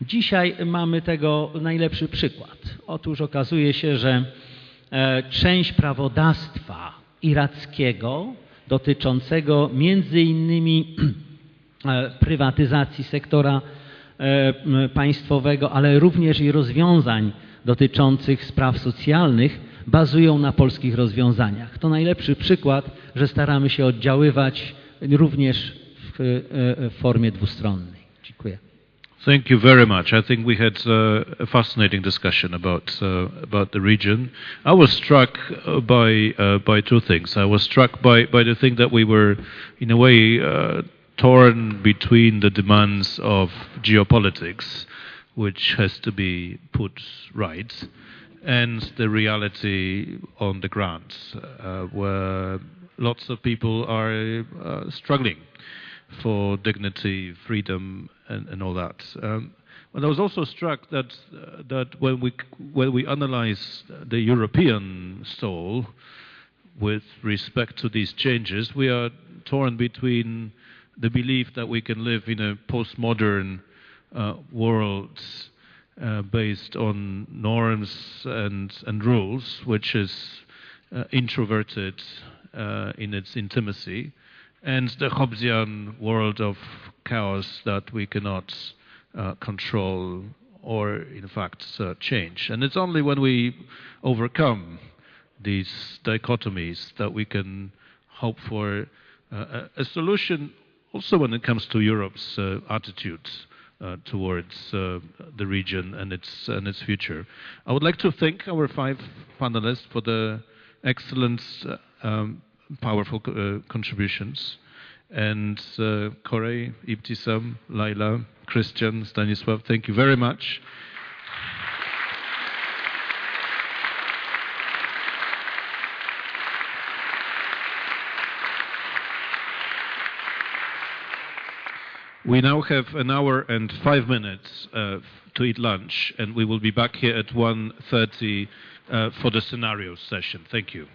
F: Dzisiaj mamy tego najlepszy przykład. Otóż okazuje się, że część prawodawstwa irackiego dotyczącego między innymi prywatyzacji sektora państwowego, ale również i rozwiązań dotyczących spraw socjalnych bazują na polskich rozwiązaniach. To najlepszy przykład, że staramy się oddziaływać również w formie dwustronnej. Dziękuję.
A: Thank you very much. I think we had a fascinating discussion about the region. I was struck by two things. I was struck by the thing that we were, in a way, torn between the demands of geopolitics, which has to be put right, and the reality on the ground, where lots of people are struggling for dignity, freedom, and all that. But I was also struck that when we analyze the European soul with respect to these changes, we are torn between the belief that we can live in a postmodern world based on norms and rules, which is introverted in its intimacy, and the Hobbesian world of chaos that we cannot control or, in fact, change. And it's only when we overcome these dichotomies that we can hope for a solution, also when it comes to Europe's attitudes towards the region and its future. I would like to thank our 5 panelists for the excellent, powerful contributions. And Koray, Ebtissam, Leila, Christian, Stanisław, thank you very much. We now have an hour and 5 minutes to eat lunch, and we will be back here at 1:30 for the scenario session. Thank you.